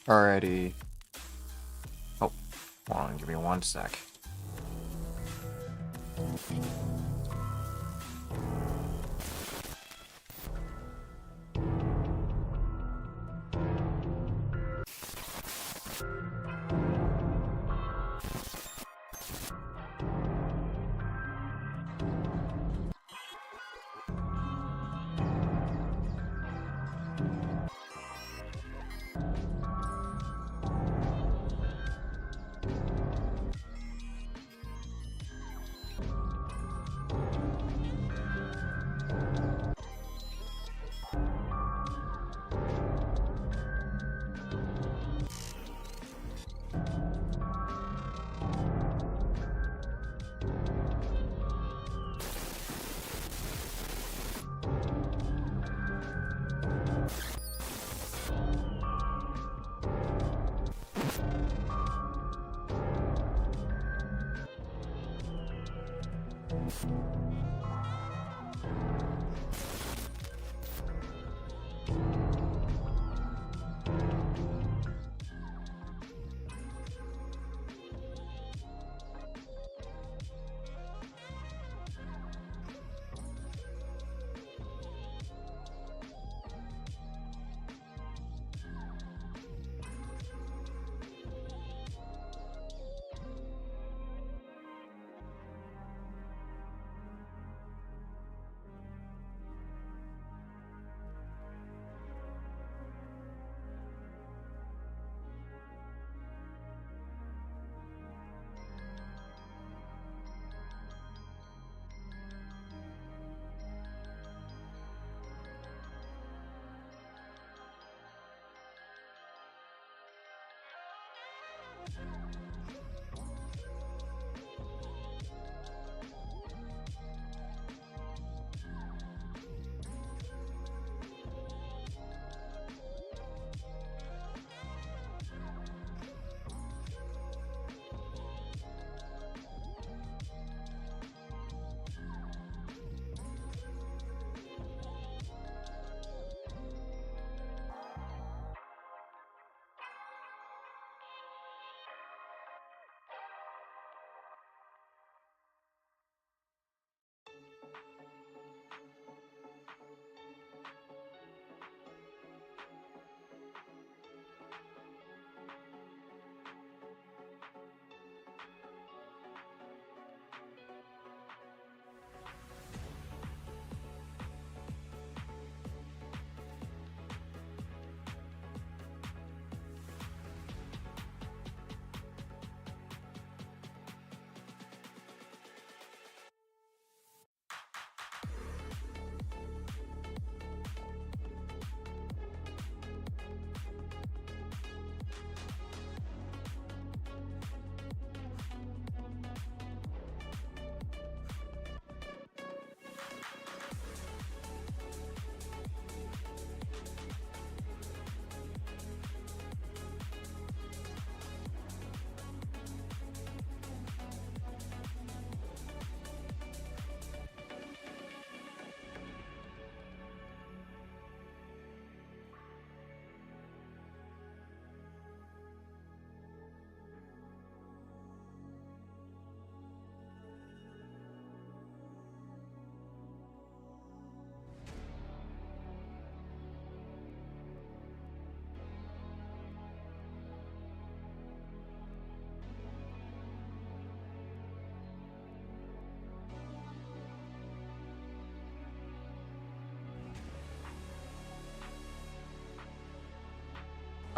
Alrighty. Oh, hold on, give me one sec.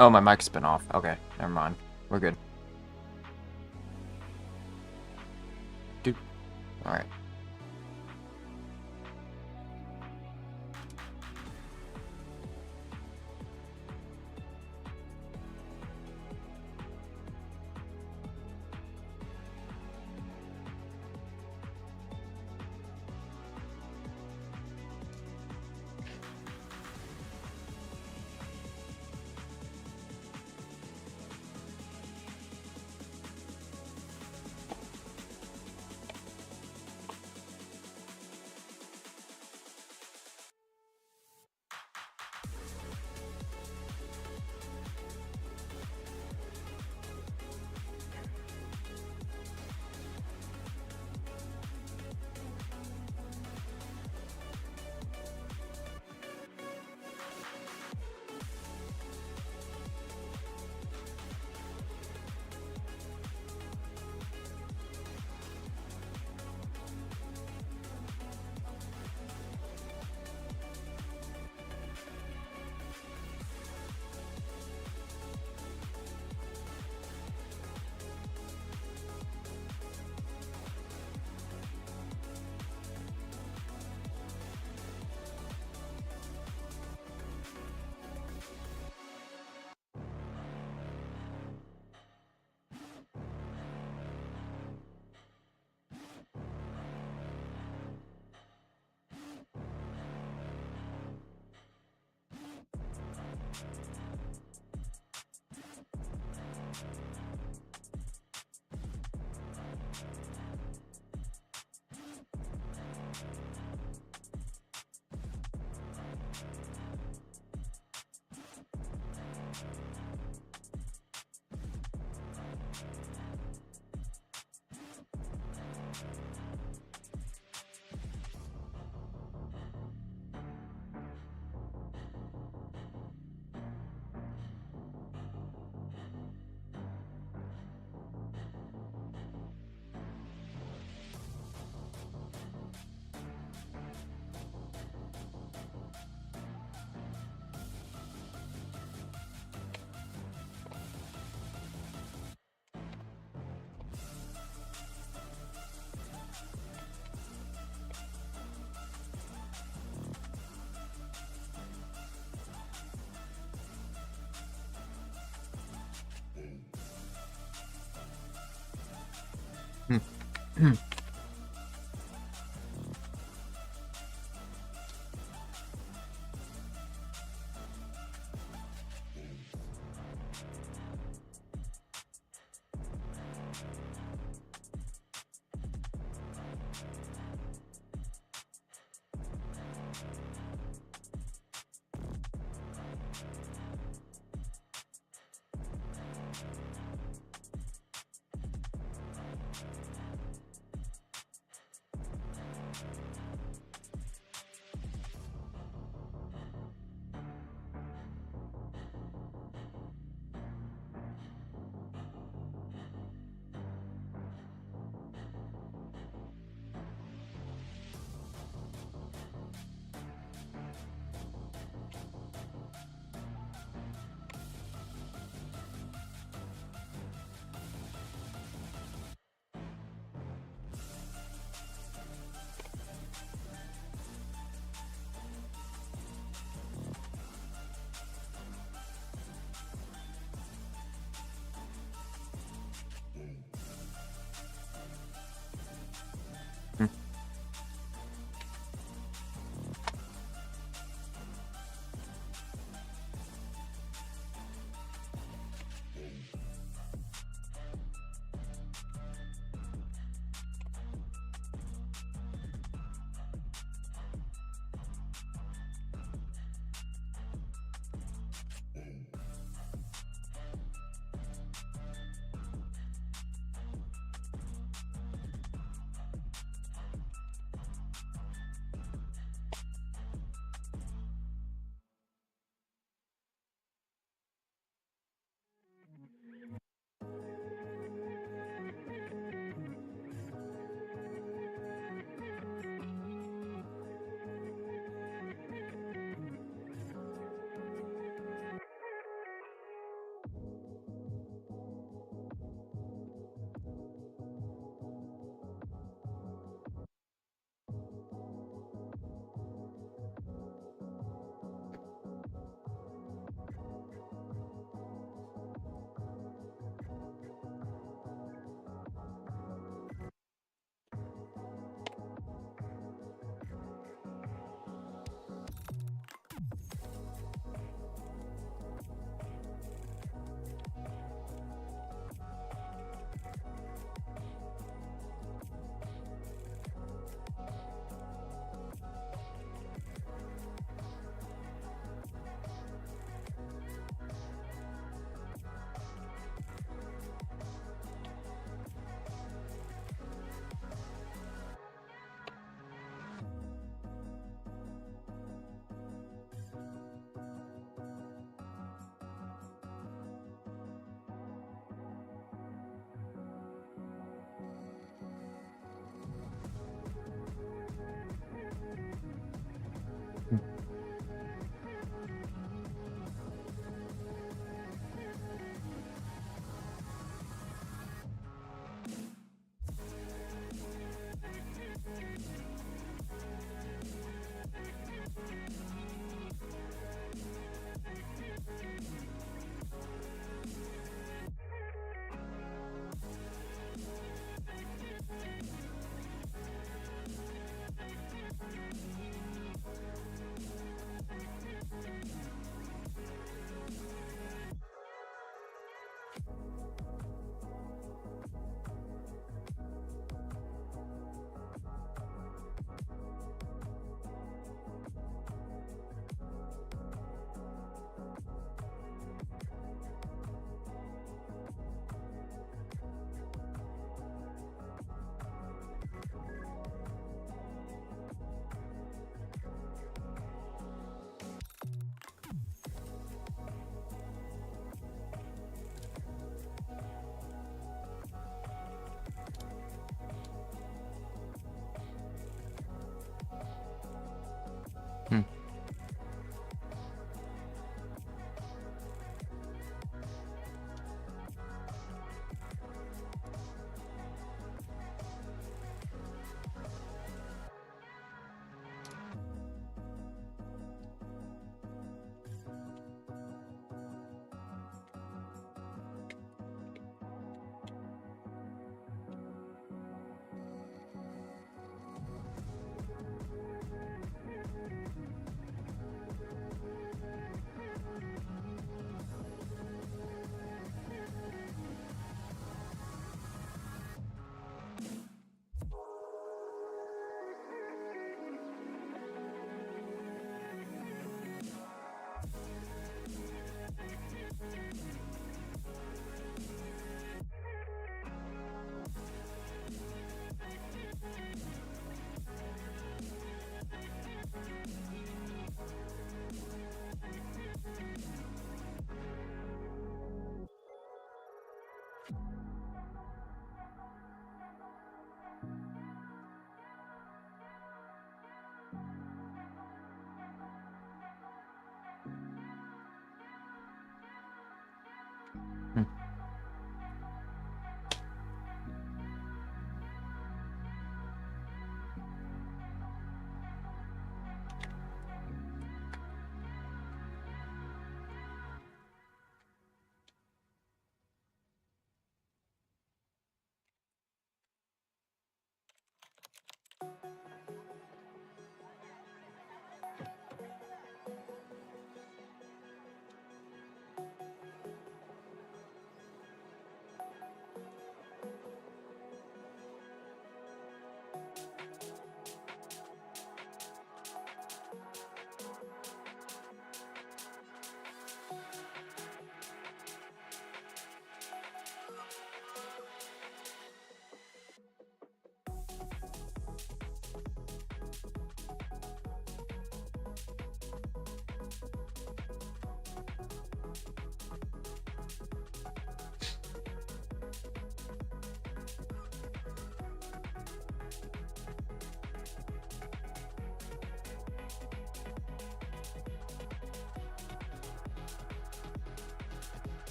Oh, my mic's been off. Okay, never mind. We're good. Dude. Alright.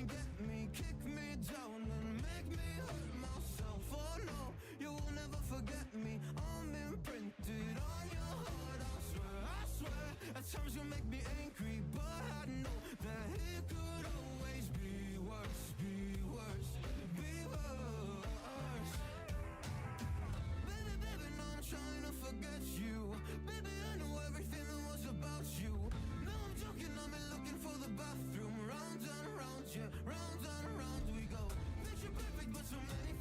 and get me, kick me down and make me hurt myself. Oh no, you will never forget me. I'm imprinted on your heart, I swear. At times you make me angry, but I know that it could always be worse, be worse, be worse. Baby, baby, now I'm trying to forget you. Baby, I know everything that was about you. Now I'm joking, I'm looking for the bathroom. Round and round, yeah, round and round we go. Picture perfect, but so many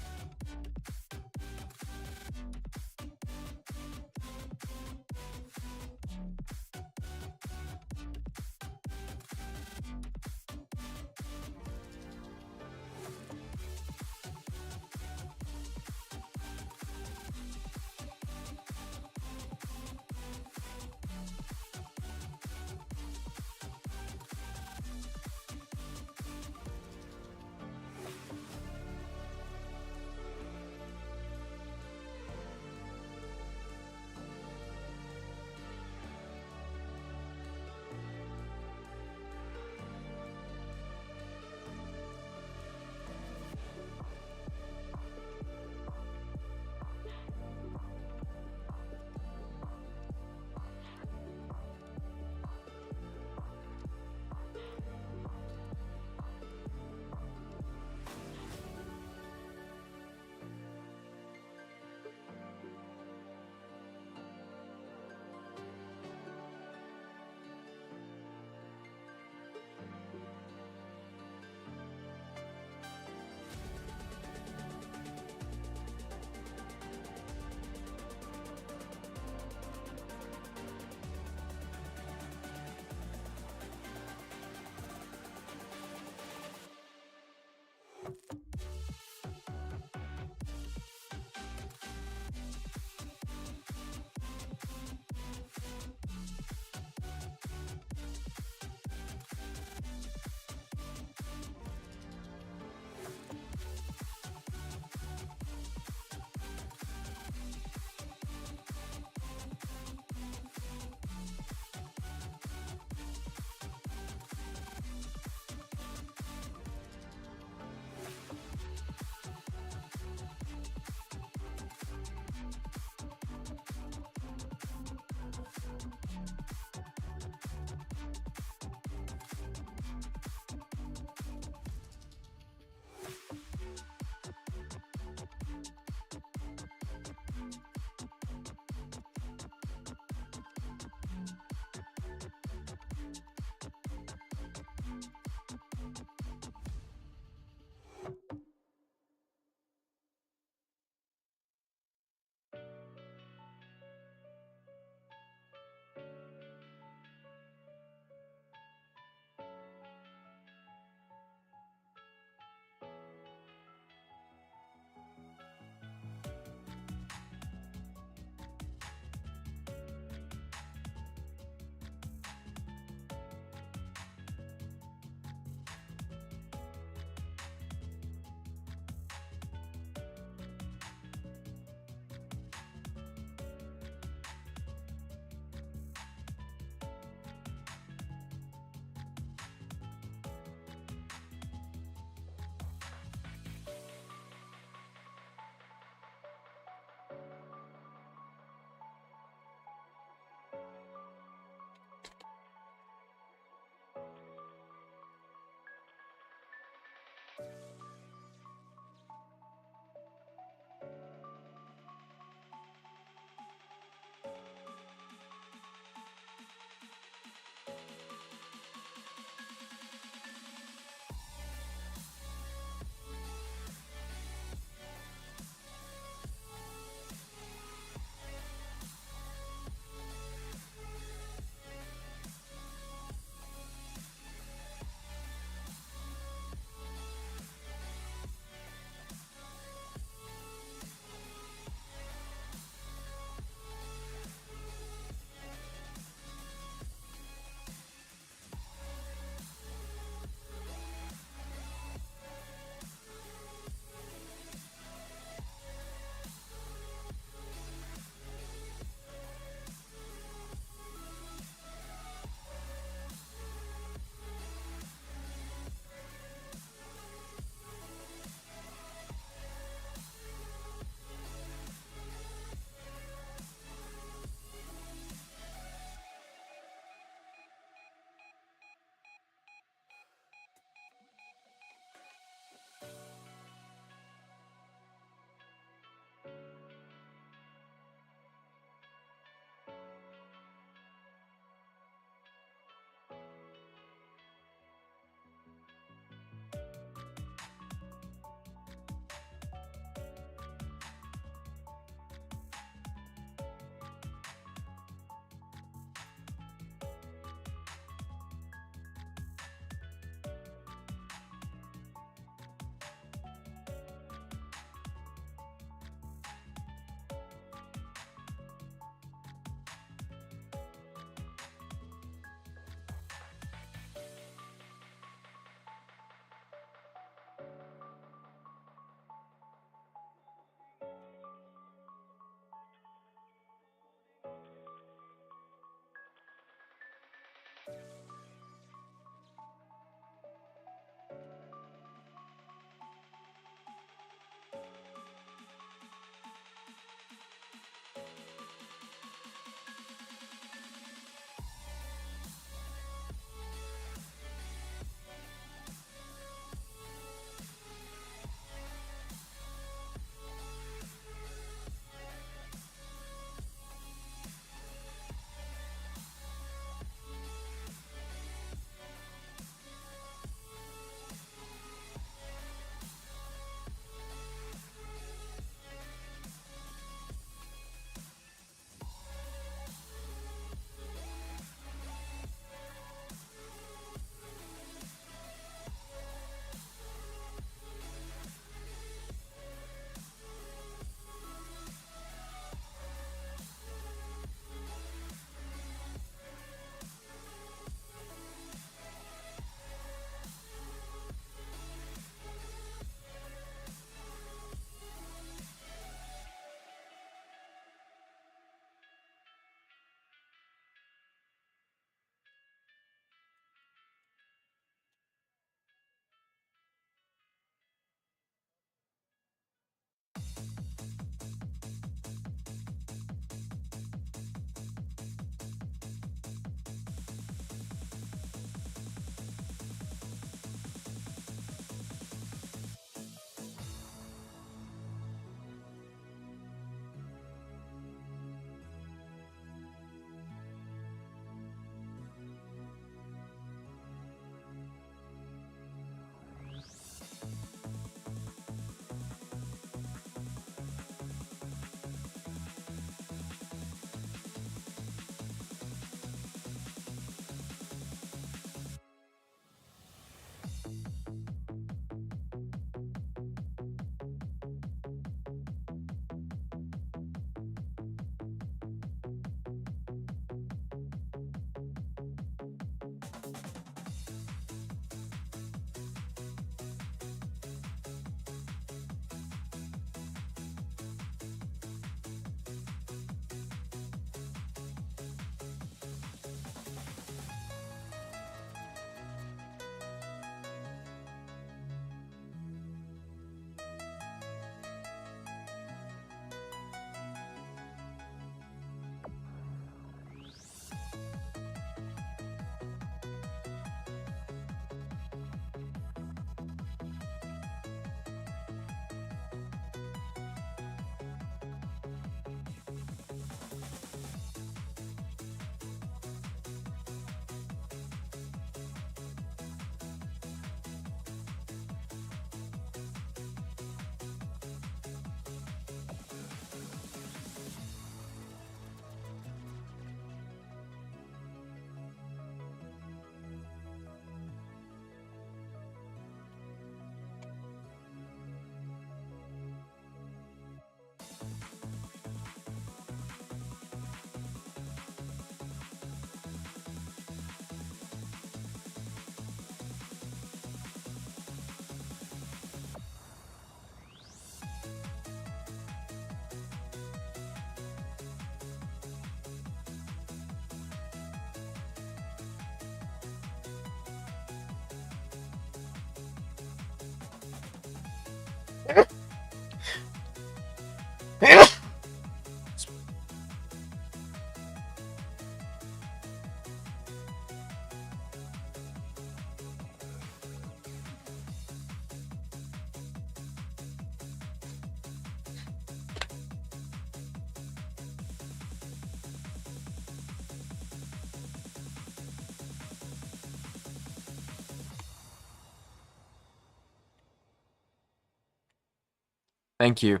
Thank you.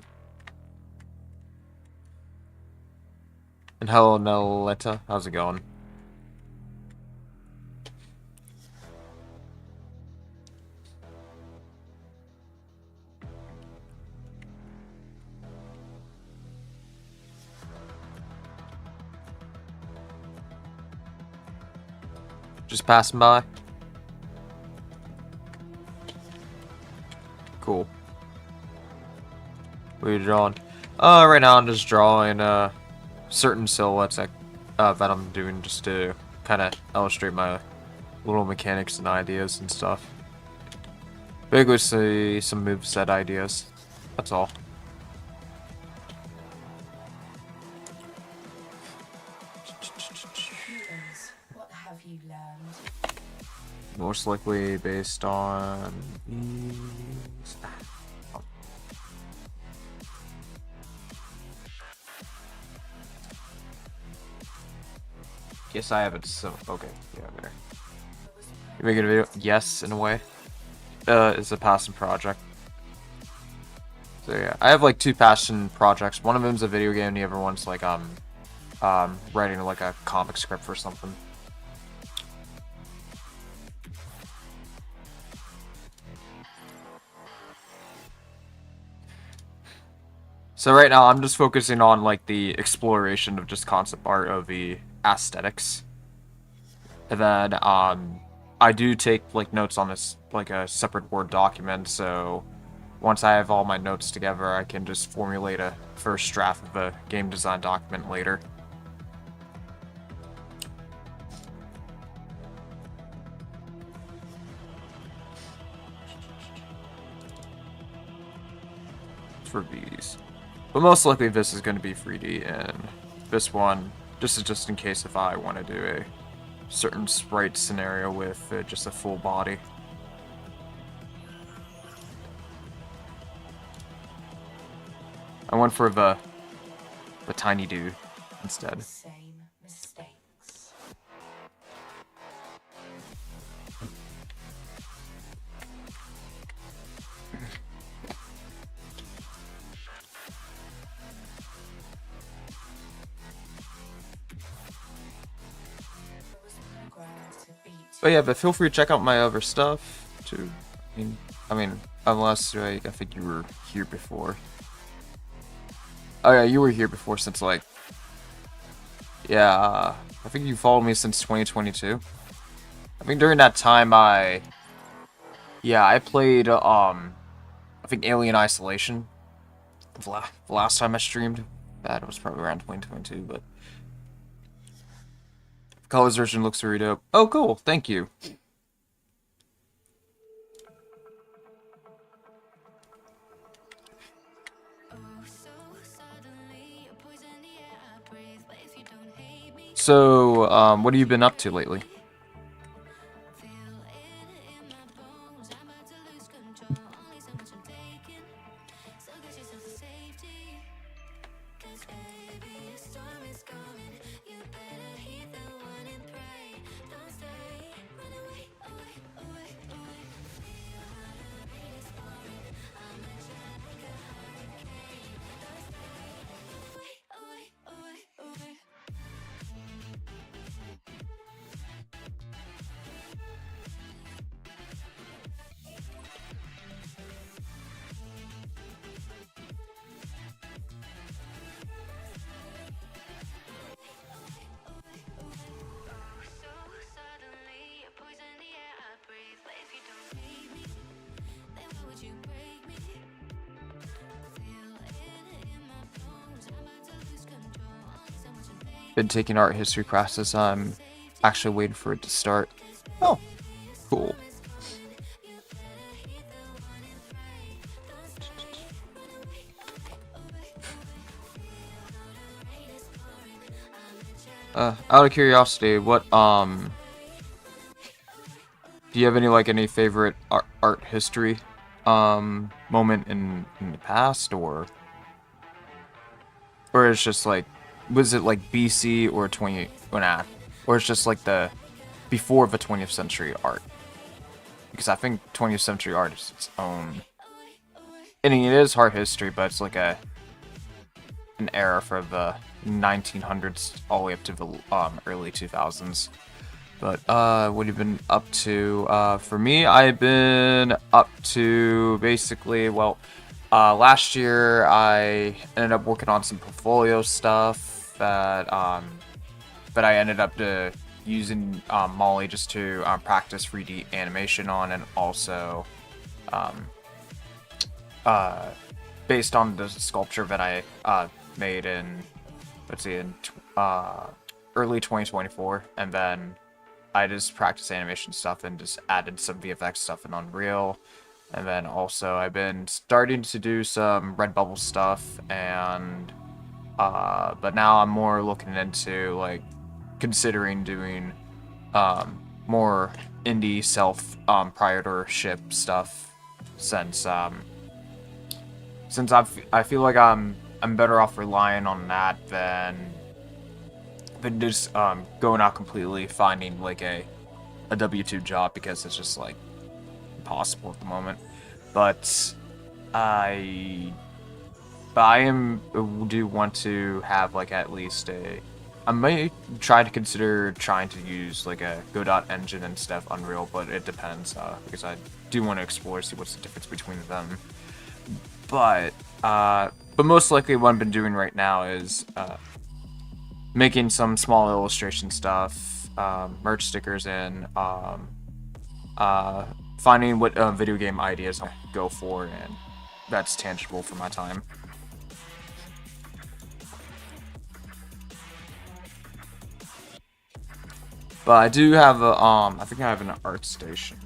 And hello, Noletta. How's it going? Just passing by. Cool. What are you drawing? Right now I'm just drawing certain silhouettes that I'm doing just to kind of illustrate my little mechanics and ideas and stuff. Basically, some moveset ideas. That's all. What have you learned? Most likely based on these. Yes, I have it. So okay, yeah, there. You making a video? Yes, in a way. It's a passion project. So yeah, I have like 2 passion projects. One of them's a video game, and the other one's like writing like a comic script for something. So right now I'm just focusing on like the exploration of just concept art of the aesthetics. And then I do take like notes on this like a separate Word document, so once I have all my notes together I can just formulate a first draft of a game design document later. For these. But most likely this is going to be 3D, and this one, just in case if I want to do a certain sprite scenario with just a full body. I went for the tiny dude instead. Same mistakes. But yeah, but feel free to check out my other stuff too. I mean, unless I think you were here before. Oh yeah, you were here before since like, yeah, I think you followed me since 2022. I mean, during that time I played I think Alien Isolation. The last time I streamed, that was probably around 2022, but colors version looks very dope. Oh, cool. Thank you. So, what have you been up to lately? Been taking art history classes. I'm actually waiting for it to start. Oh, cool. Out of curiosity, what do you have any favorite art history moment in the past, or it's just like, was it like BC or 20 or nah, or it's just like the before the 20th century art? Because I think 20th century art is its own. I mean, it is art history, but it's like an era for the 1900s all the way up to the early 2000s. But what have you been up to? For me, I've been up to basically, well, last year I ended up working on some portfolio stuff that I ended up using Molly just to practice 3D animation on, and also um, based on the sculpture that I made in, let's see, in early 2024, and then I just practiced animation stuff and just added some VFX stuff in Unreal. And then also I've been starting to do some Redbubble stuff, and but now I'm more looking into like considering doing more indie self proprietorship stuff, since I feel like I'm better off relying on that than just going out completely finding like a W-2 job, because it's just like impossible at the moment. But I do want to have like at least I may try to consider trying to use like a Godot engine instead of Unreal, but it depends, because I do want to explore, see what's the difference between them. But most likely what I've been doing right now is making some small illustration stuff, merch stickers, and finding what video game ideas I go for, and that's tangible for my time. But I do have a I think I have an art station.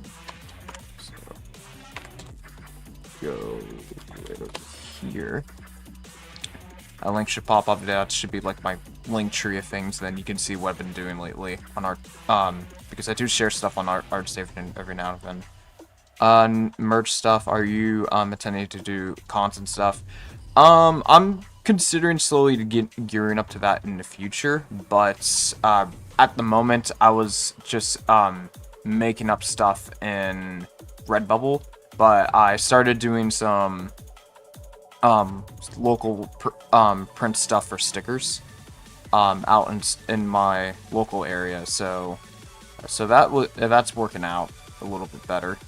So go right over here. A link should pop up. That should be like my link tree of things. Then you can see what I've been doing lately on art. Because I do share stuff on ArtStation every now and then. Merch stuff. Are you intending to do cons and stuff? I'm considering slowly to get gearing up to that in the future, but at the moment I was just making up stuff in Redbubble, but I started doing some local print stuff for stickers out in my local area, so that's working out a little bit better.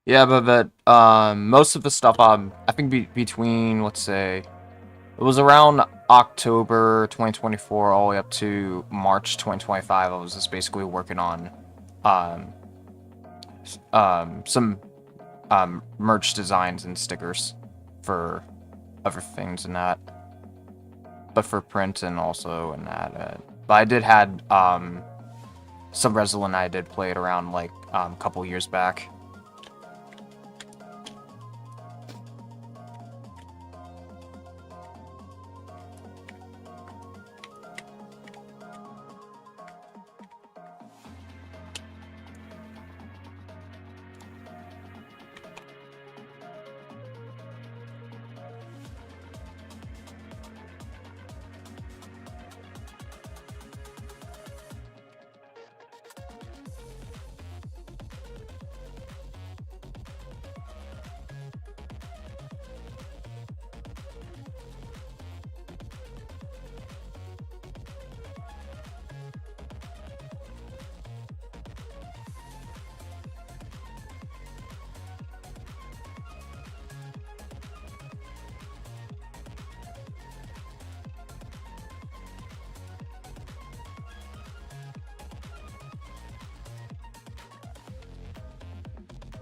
Yeah, but most of the stuff I think between, let's say, it was around October 2024 all the way up to March 2025. I was just basically working on um some merch designs and stickers for other things and that, but for print and also in that. But I did had some Resolin I did play it around like a couple years back.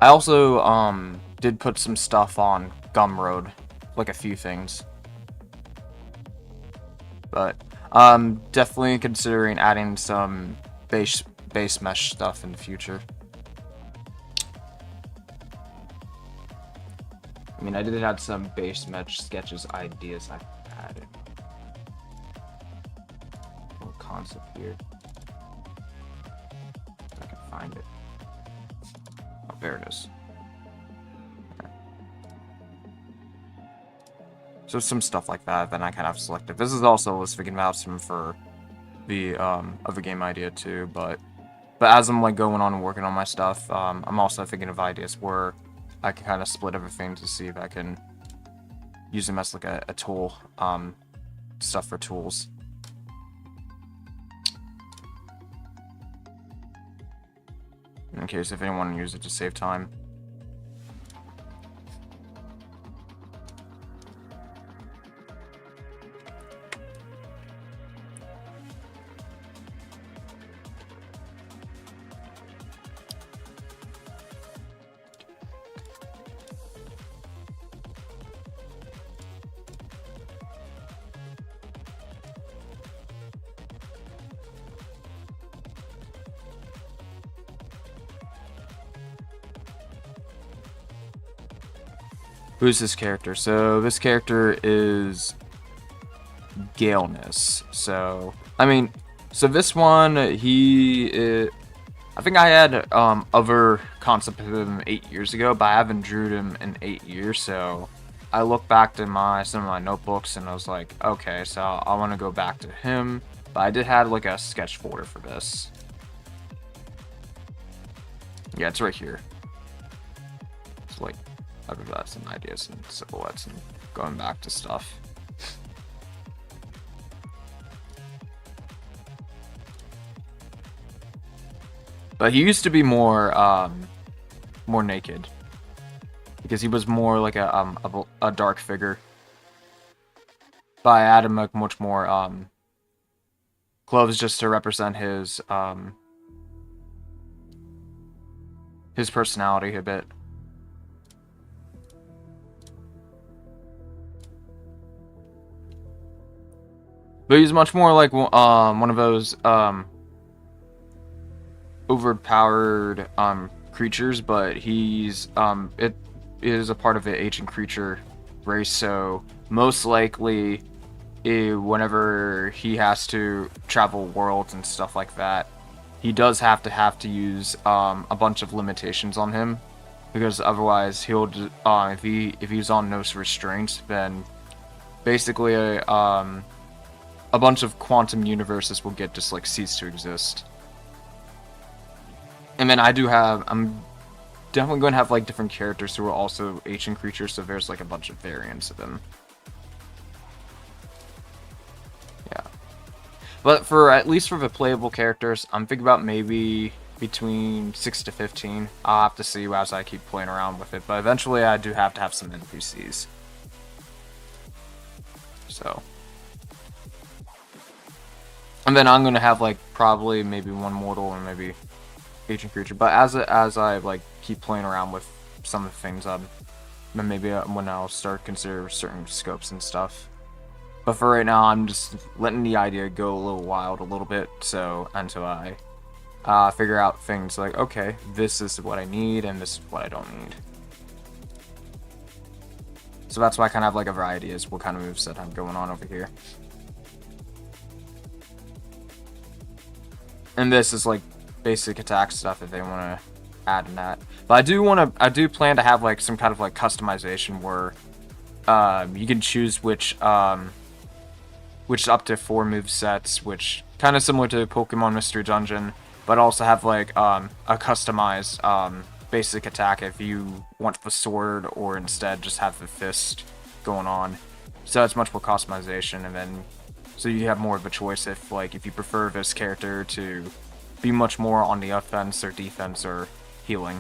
I also did put some stuff on Gumroad, like a few things. But definitely considering adding some base mesh stuff in the future. I mean, I did have some base mesh sketches ideas I added. Little concept here. If I can find it. Oh, there it is. So some stuff like that, then I kind of selected. This is also a list thinking about some for the other game idea too, but as I'm like going on and working on my stuff, I'm also thinking of ideas where I can kind of split everything to see if I can use them as like a tool, stuff for tools. In case if anyone use it to save time. Who's this character? So this character is Galeness. So I mean, so this one I think I had other concept of him 8 years ago, but I haven't drew him in 8 years. So I looked back to some of my notebooks and I was like, okay, so I want to go back to him. But I did have like a sketch folder for this. Yeah, it's right here. It's like I've got some ideas and silhouettes and going back to stuff. But he used to be more naked because he was more like a dark figure. But I added like much more clothes just to represent his personality a bit. But he's much more like one of those overpowered creatures, but he's it is a part of the ancient creature race, so most likely whenever he has to travel worlds and stuff like that, he does have to use a bunch of limitations on him, because otherwise he'll if he's on no restraints, then basically a bunch of quantum universes will get just like cease to exist. And then I'm definitely going to have like different characters who are also ancient creatures, so there's like a bunch of variants of them. Yeah. But for at least for the playable characters, I'm thinking about maybe between 6 to 15. I'll have to see as I keep playing around with it, but eventually I do have to have some NPCs. So. And then I'm gonna have like probably maybe one mortal and maybe ancient creature. But as I like keep playing around with some of the things, then maybe when I'll start consider certain scopes and stuff. But for right now, I'm just letting the idea go a little wild a little bit, so until I figure out things like, okay, this is what I need and this is what I don't need. So that's why I kind of have like a variety is what kind of moveset I'm going on over here. And this is like basic attack stuff if they want to add in that. But I do plan to have like some kind of like customization where you can choose which up to 4 move sets, which kind of similar to Pokemon Mystery Dungeon, but also have like a customized basic attack if you want the sword or instead just have the fist going on. So it's much more customization, and then so you have more of a choice if you prefer this character to be much more on the offense or defense or healing.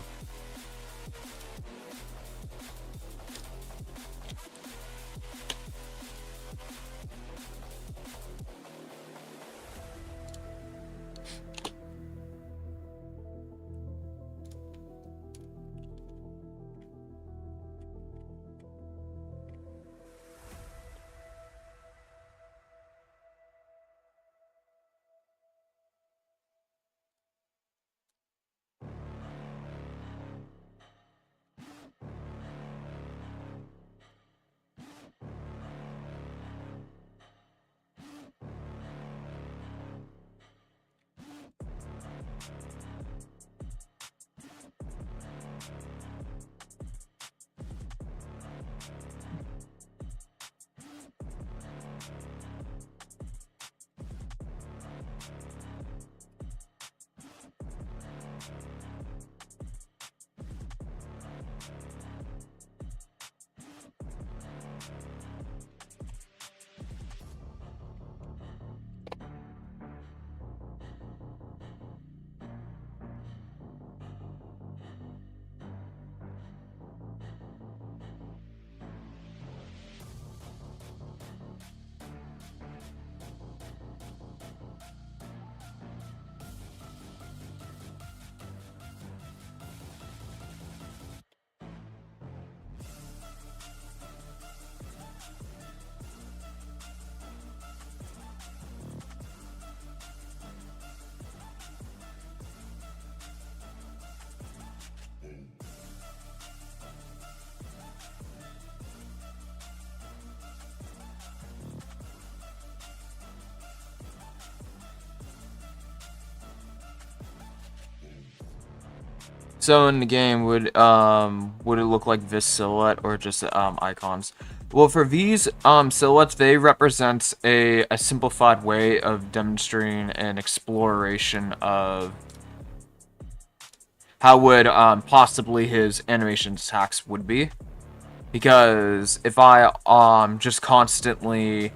So in the game, would it look like this silhouette or just icons? Well, for these silhouettes, they represent a simplified way of demonstrating an exploration of how would possibly his animation attacks would be. Because if I just constantly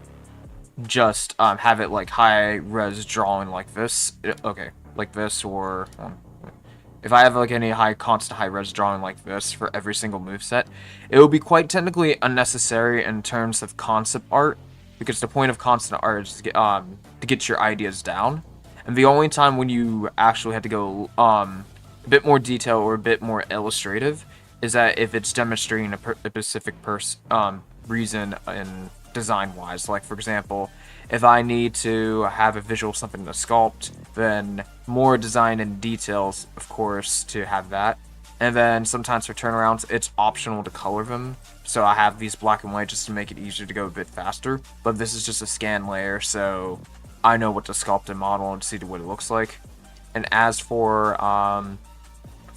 just have it like high res drawing like this, okay, like this, or if I have like any constant high res drawing like this for every single moveset, it will be quite technically unnecessary in terms of concept art, because the point of constant art is to get your ideas down, and the only time when you actually have to go a bit more detail or a bit more illustrative is that if it's demonstrating a specific reason in design wise. Like for example, if I need to have a visual something to sculpt, then more design and details, of course, to have that. And then sometimes for turnarounds, it's optional to color them. So I have these black and white just to make it easier to go a bit faster. But this is just a scan layer, so I know what to sculpt and model and see what it looks like. And as for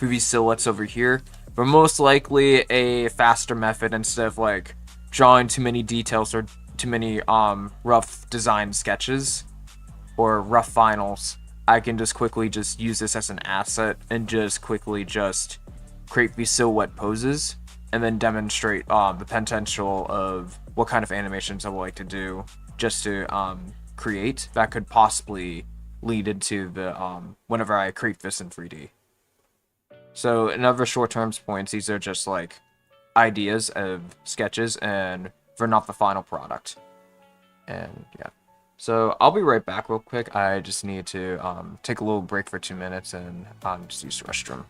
these silhouettes over here, they're most likely a faster method instead of like drawing too many details or too many rough design sketches or rough finals. I can just quickly just use this as an asset and just quickly just create these silhouette poses and then demonstrate the potential of what kind of animations I would like to do just to create that could possibly lead into the whenever I create this in 3D. So in other short-term points, these are just like ideas of sketches and they're not the final product. And yeah. So I'll be right back real quick. I just need to take a little break for 2 minutes and just use the restroom.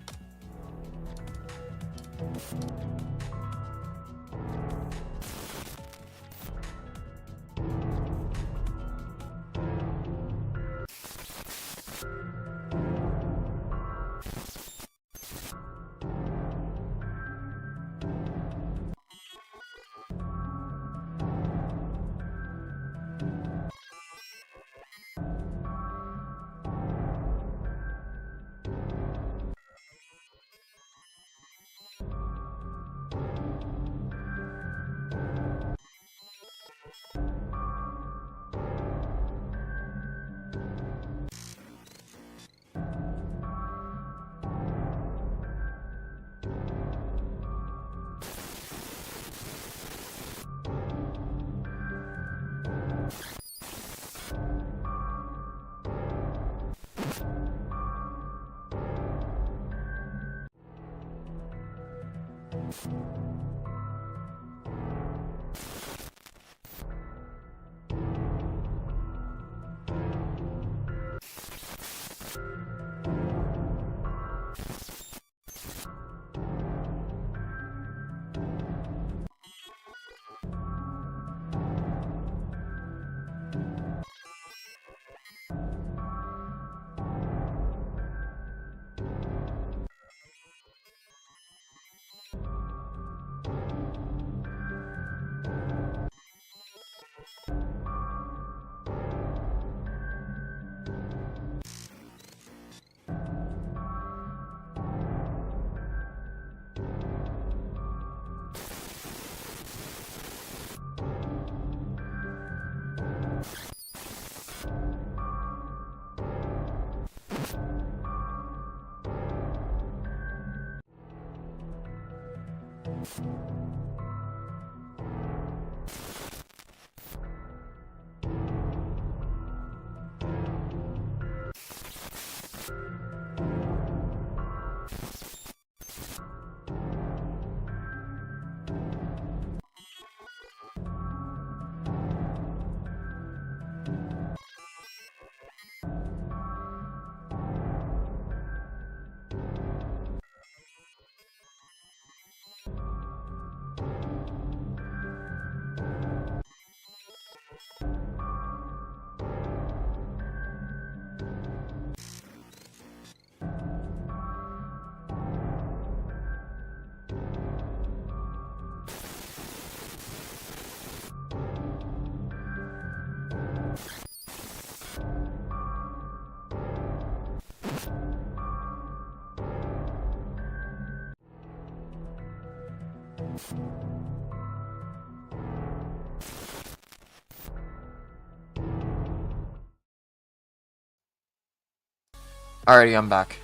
Alrighty, I'm back.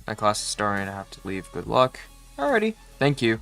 My class is starting. I have to leave. Good luck. Alrighty. Thank you.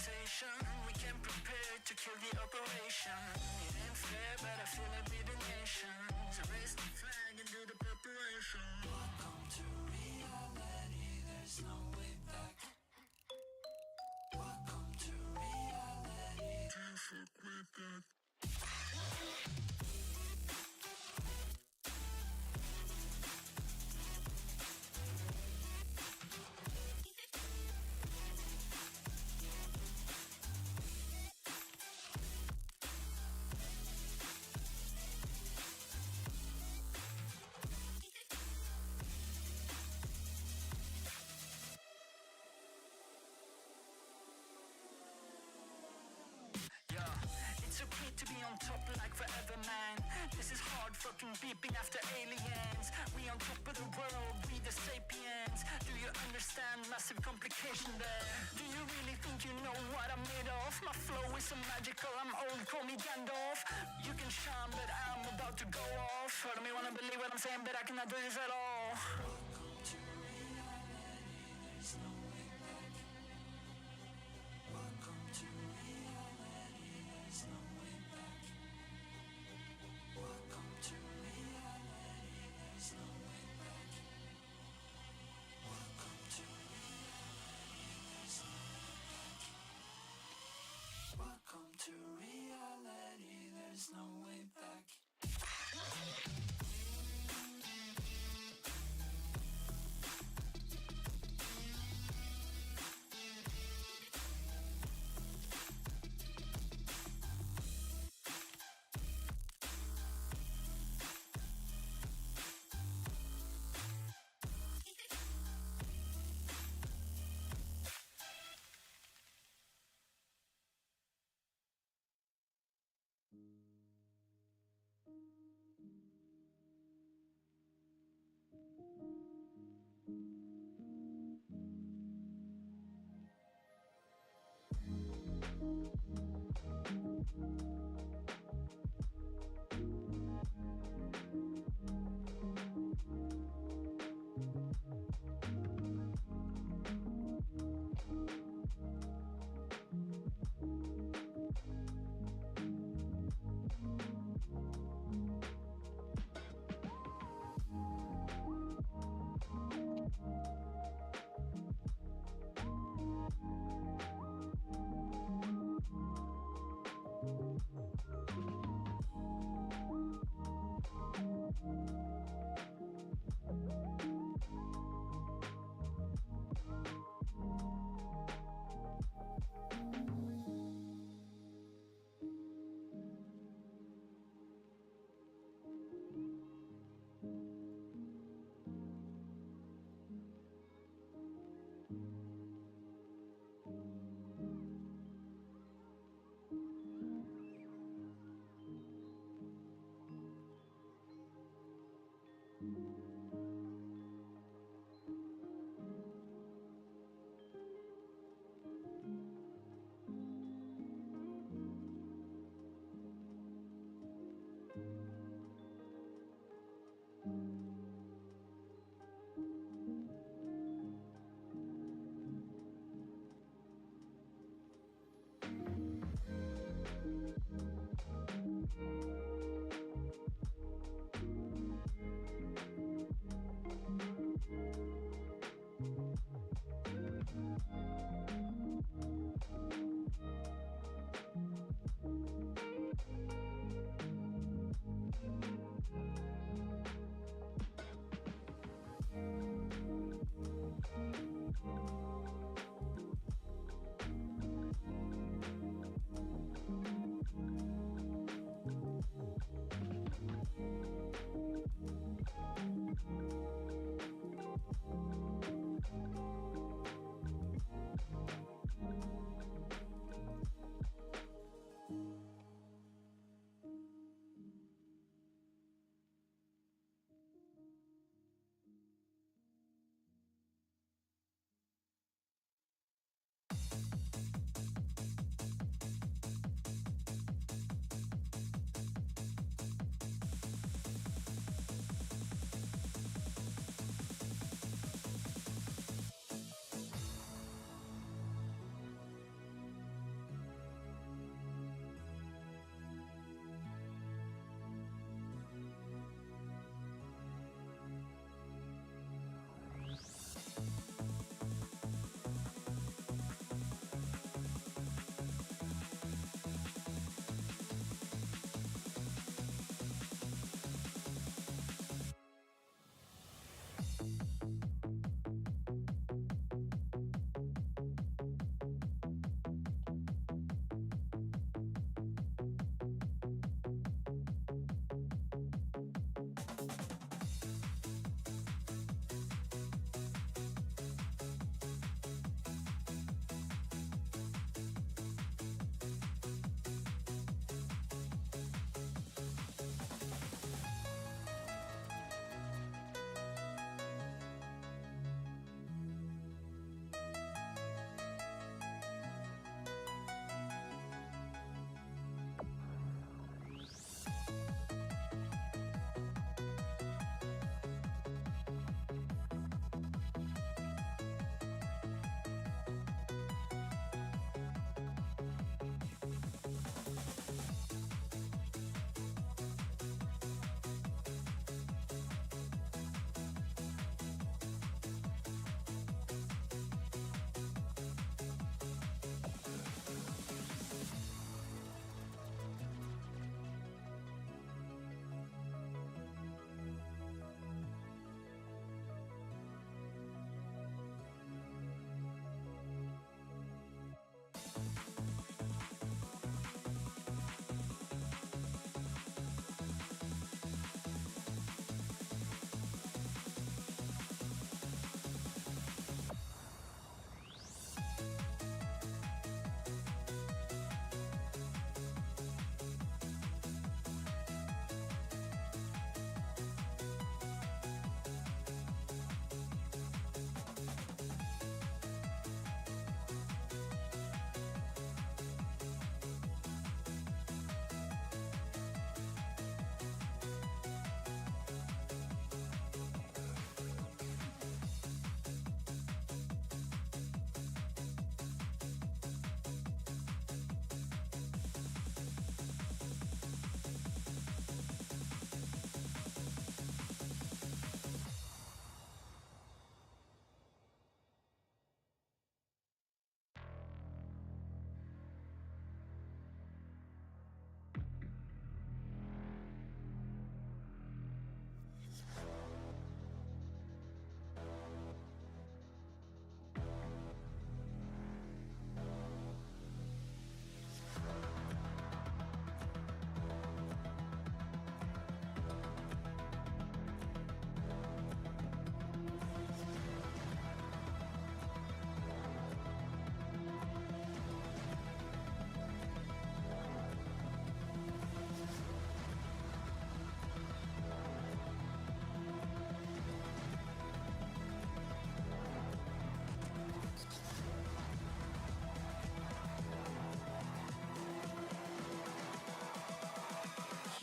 conversation. We can prepare to kill the operation. It ain't fair, but I feel it with the nation. So raise the flag and do the preparation. Welcome to reality, there's no way back. Welcome to reality. Can't fuck with that. It's okay to be on top like forever, man. This is hard fucking beeping after aliens. We on top of the world, we the sapiens. Do you understand massive complication there? Do you really think you know what I'm made of? My flow is so magical, I'm old, call me Gandalf. You can shine, but I'm about to go off. I don't wanna believe what I'm saying, but I cannot do this at all. Welcome to reality, there's no way back. Welcome to reality, there's no way back. Welcome to reality, there's no way back. Welcome to reality, there's no way back. Welcome to reality, there's no way back.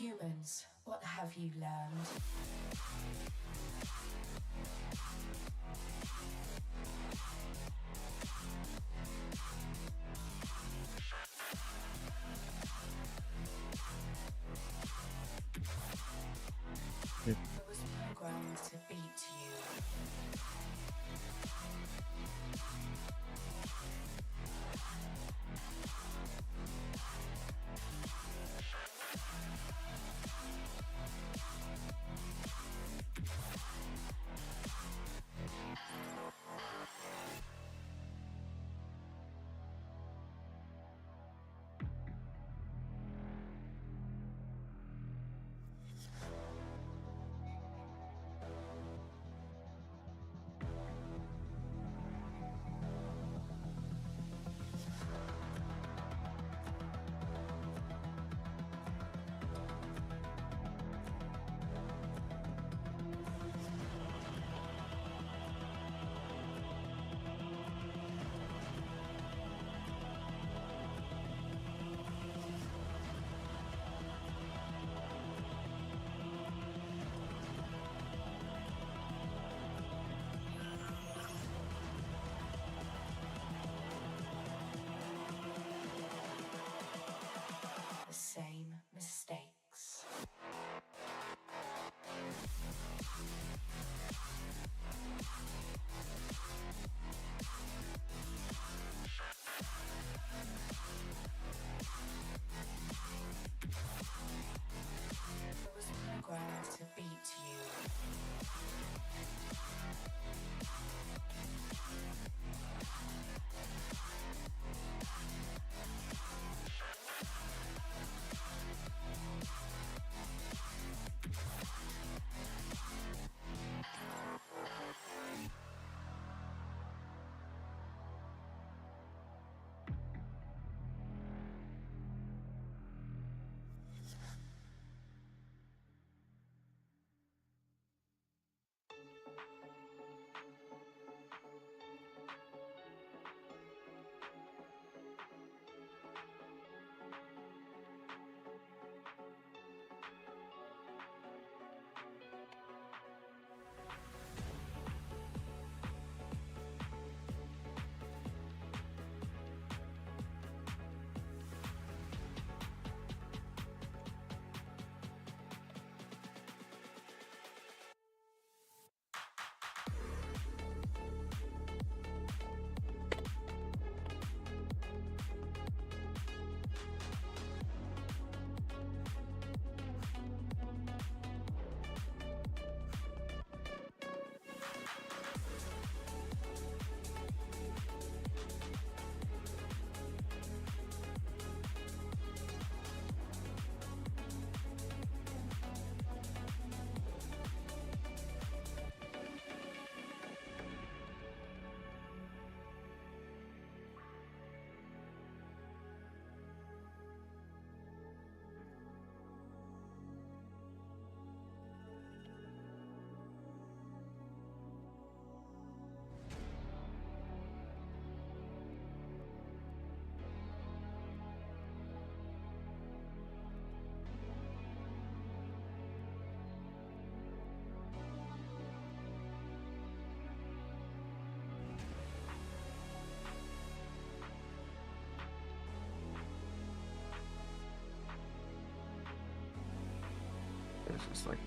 Humans, what have you learned? I was programmed to beat you. The same mistakes. I was programmed to beat you. It's just like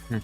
Hmm.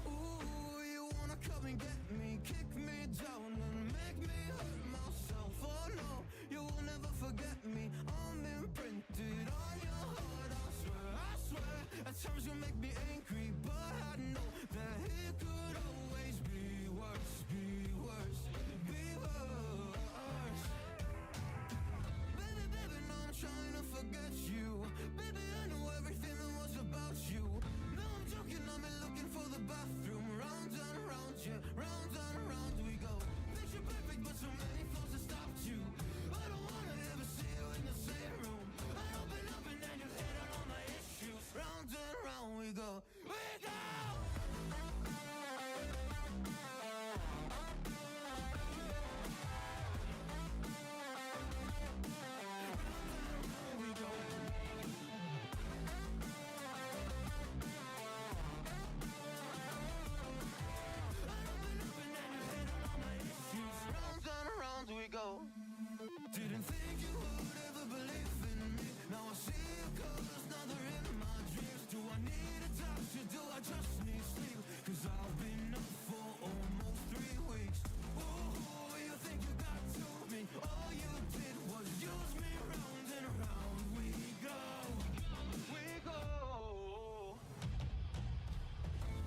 Ooh, you wanna come and get me, kick me down and make me hurt myself. Oh no, you will never forget me. I'm imprinted on your heart, I swear. At times you make me angry, but I know that it could always be worse, be worse, be worse. Baby, baby, now I'm trying to forget you. Baby, I know everything that was about you. No, I'm joking, I'm looking for the bathroom. Round and round, yeah, round and round we go. Picture perfect, but so many flaws that stopped you. I don't wanna ever see you in the same room. I open up and then you hit on all my issues. Round and round we go, we go. We go. Round and around we go. Didn't think you would ever believe in me. Now I see your colors, now they're in my dreams. Do I need a doctor? Do I just need sleep? Cause I've been up for almost 3 weeks. Ooh, you think you got to me? All you did was use me. Round and around we go. We go.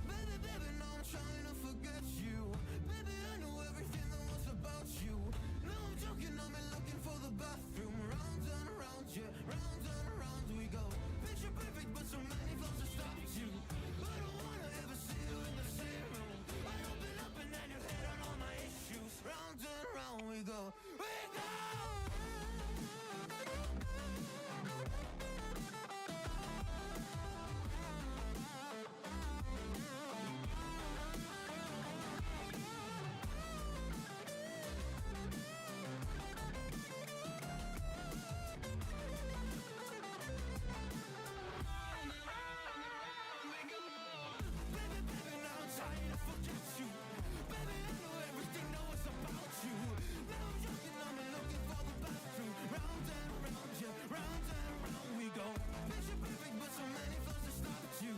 Baby, baby, now I'm trying to forget you. Baby, I know everything that was about you. No, I'm joking, I'm looking for the bathroom. Round and around, yeah, round and around we go. Picture perfect, but so many flaws that stopped you. I don't wanna ever see you in the same room. I open up and then you hit on all my issues. Round and around we go. We go! Baby, baby, now I'm trying to forget you. Baby, I know everything that was about you. Now I'm joking, I'm looking for the bathroom. Round and round, yeah, round and round we go. Picture perfect, but so many flaws that stopped you.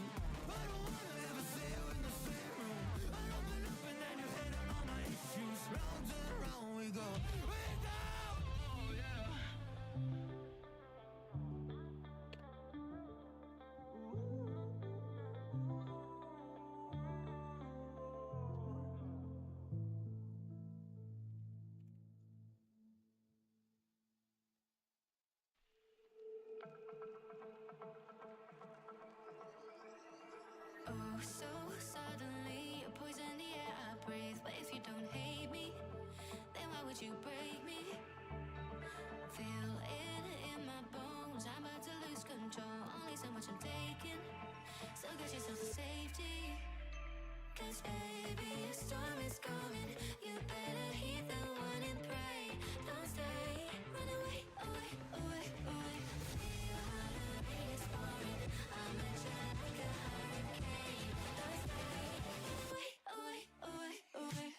I don't wanna ever see you in the same room. I open up and then you hit on all my issues. Round and round we go. We go! Oh, yeah. Oh, so suddenly you poison the air I breathe. But if you don't hate me, then why would you break me? Feel it in my bones, I'm about to lose control. Only so much I'm taking, so get yourself to safety. Cause baby, a storm is coming. You better heed the warning, pray. Don't stay, run away, away, away, away. Feel how the rain is pouring. I'm a jet like a hurricane. Don't stay, away, away, away, away.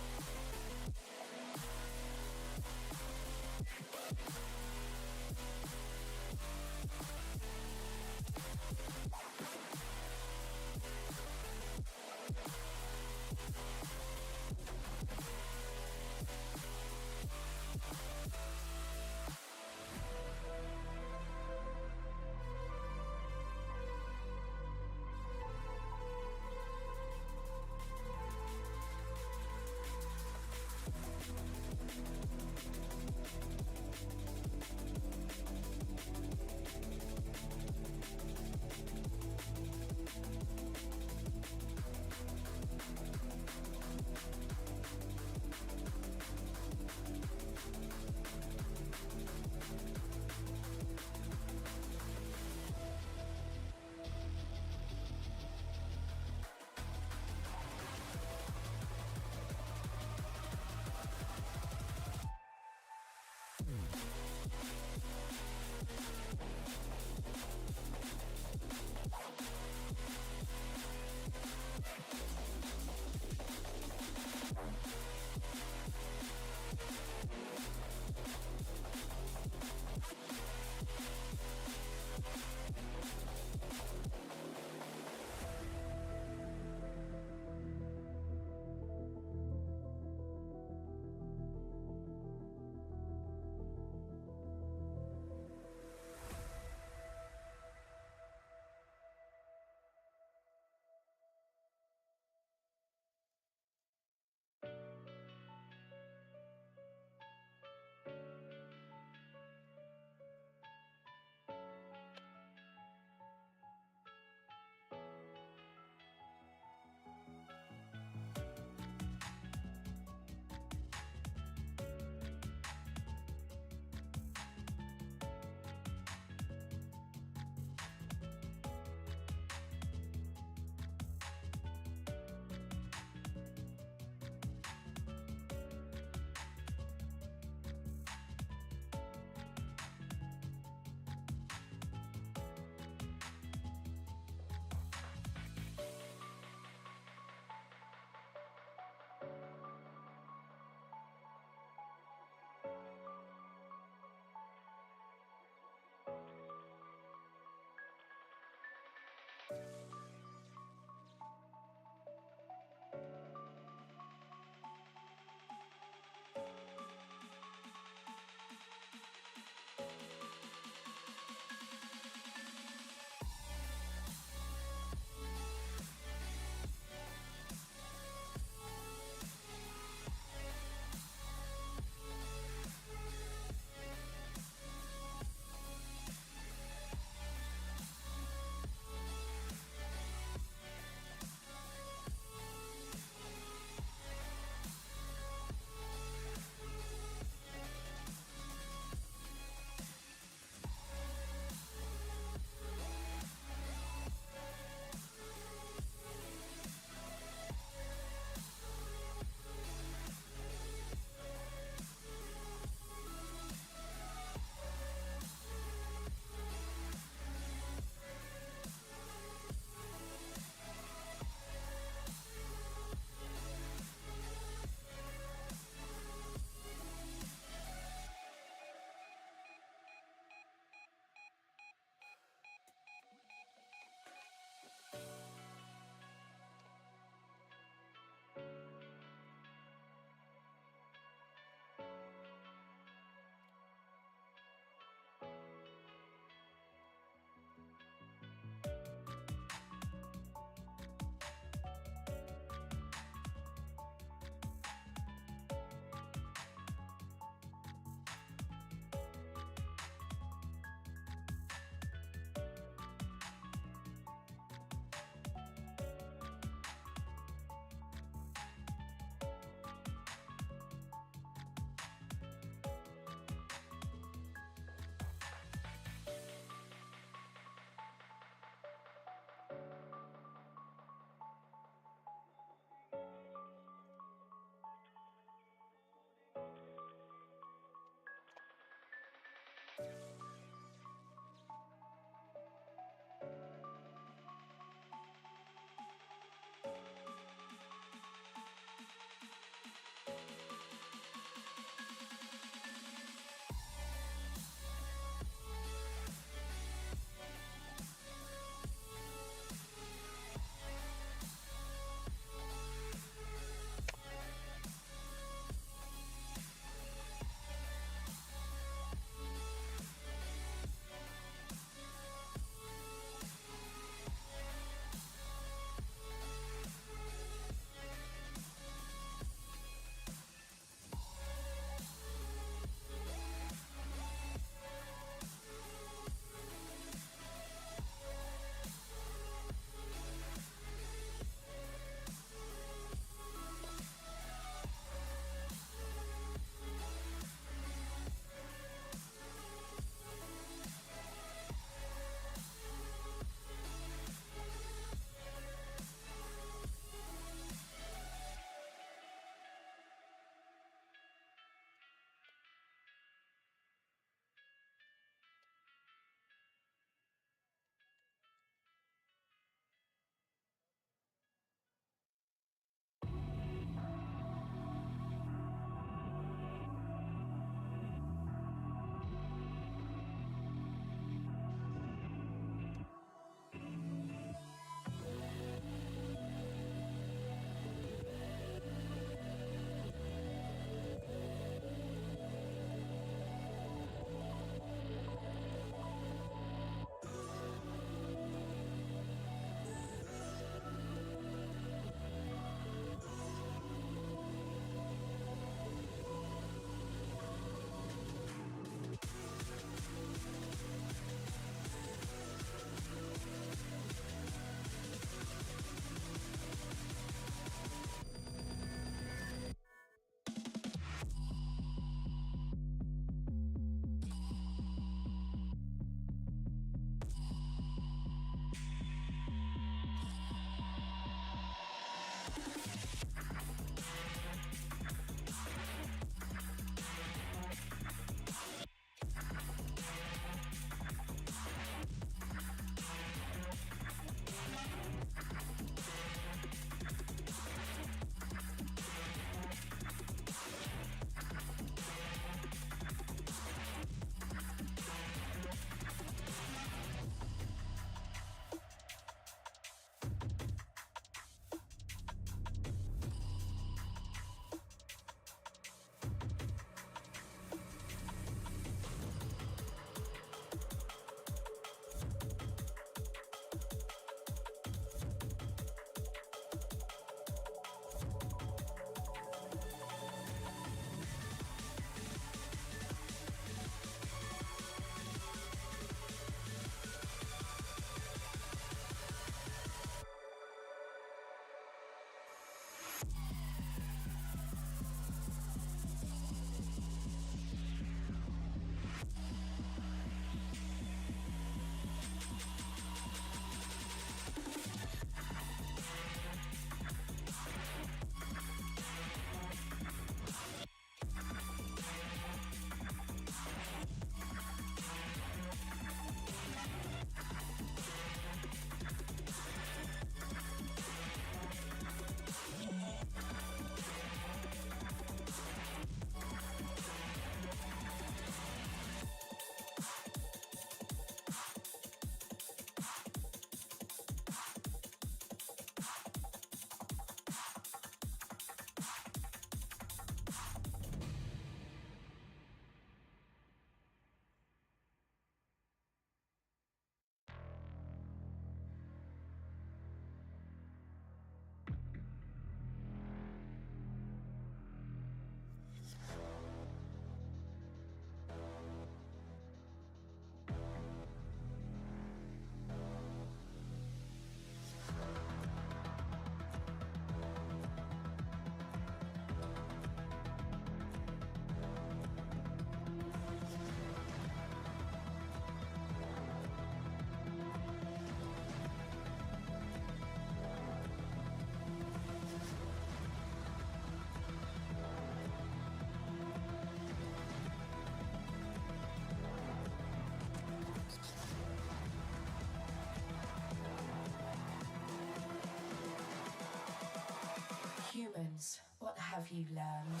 lessons? What have you learned?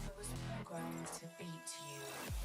I was programmed to beat you.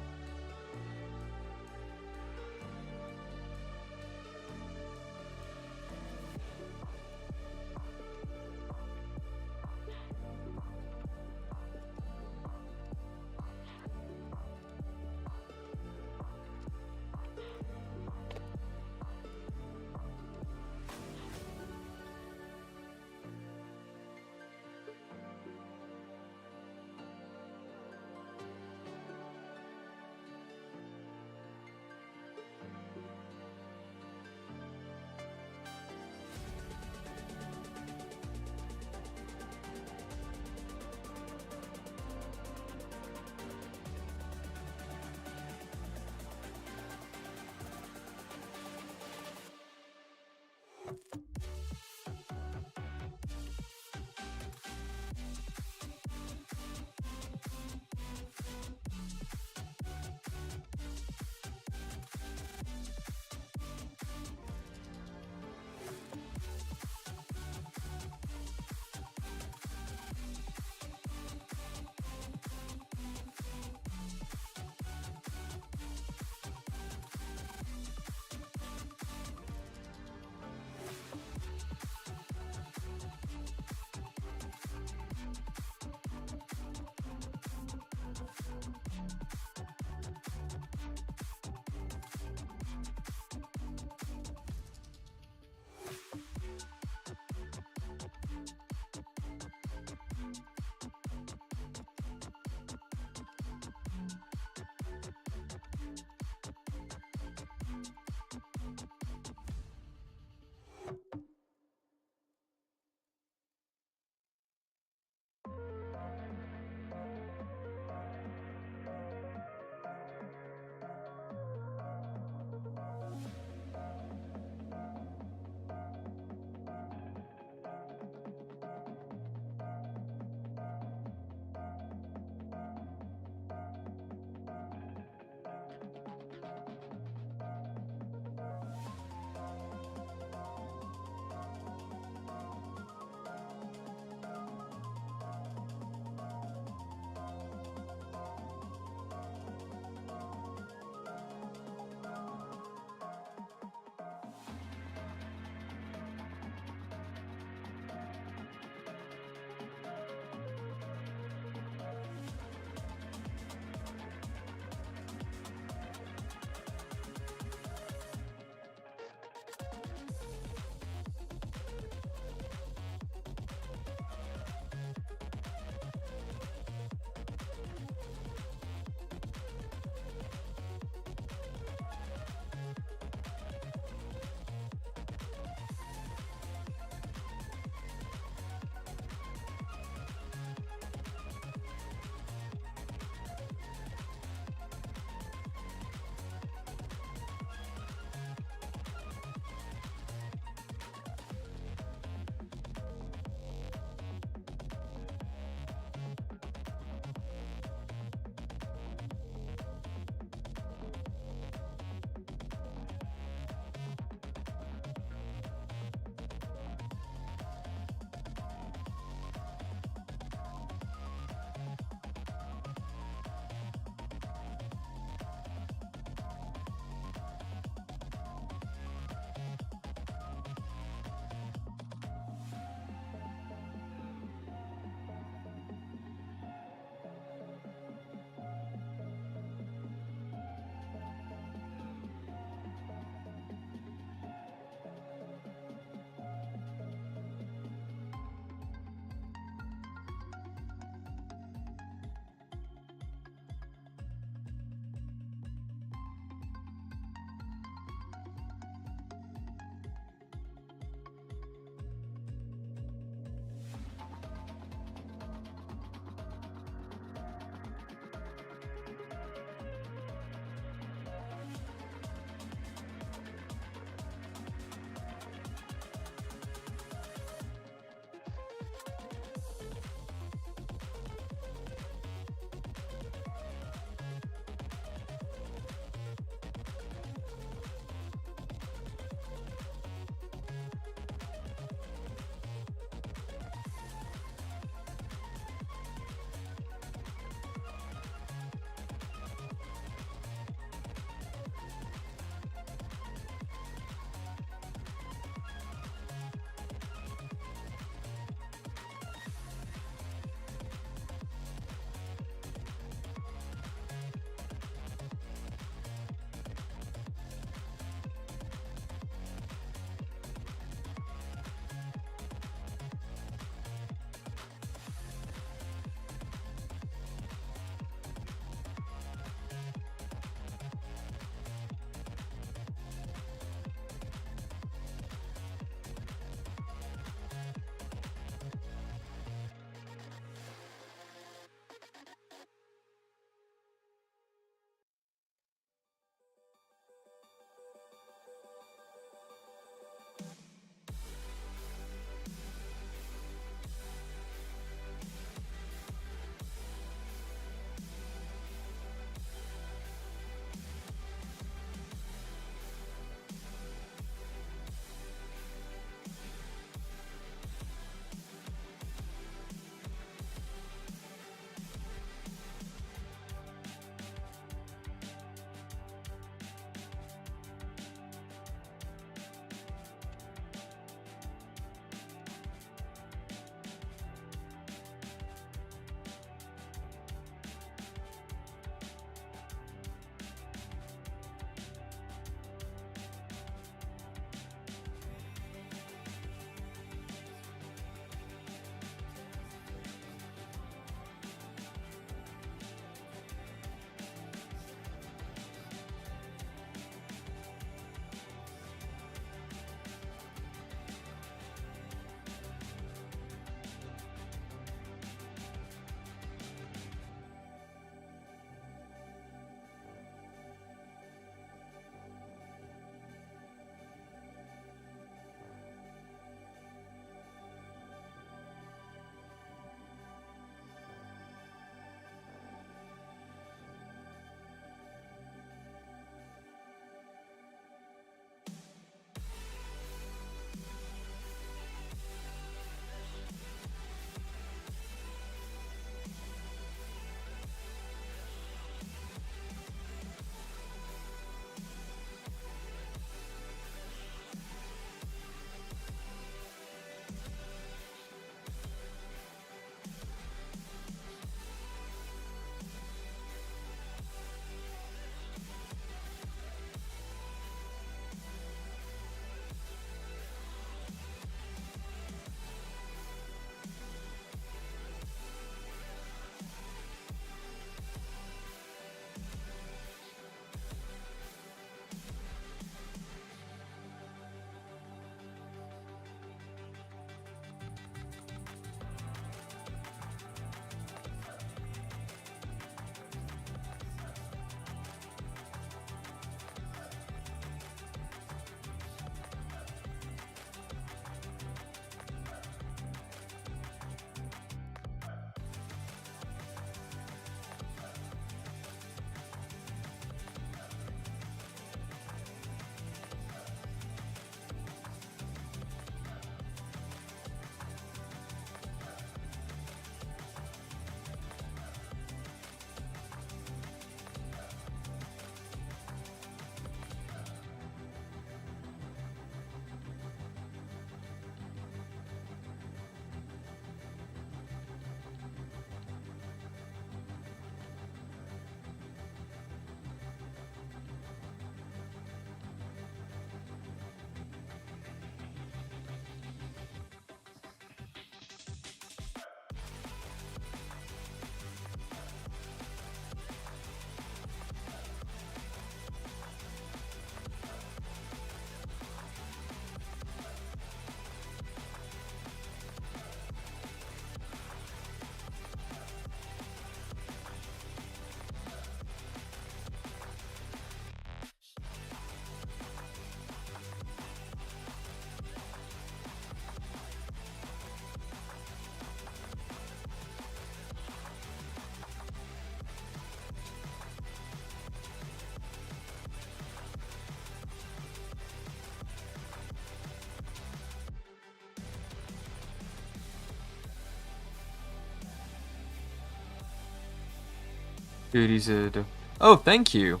Dude, he said, oh, thank you.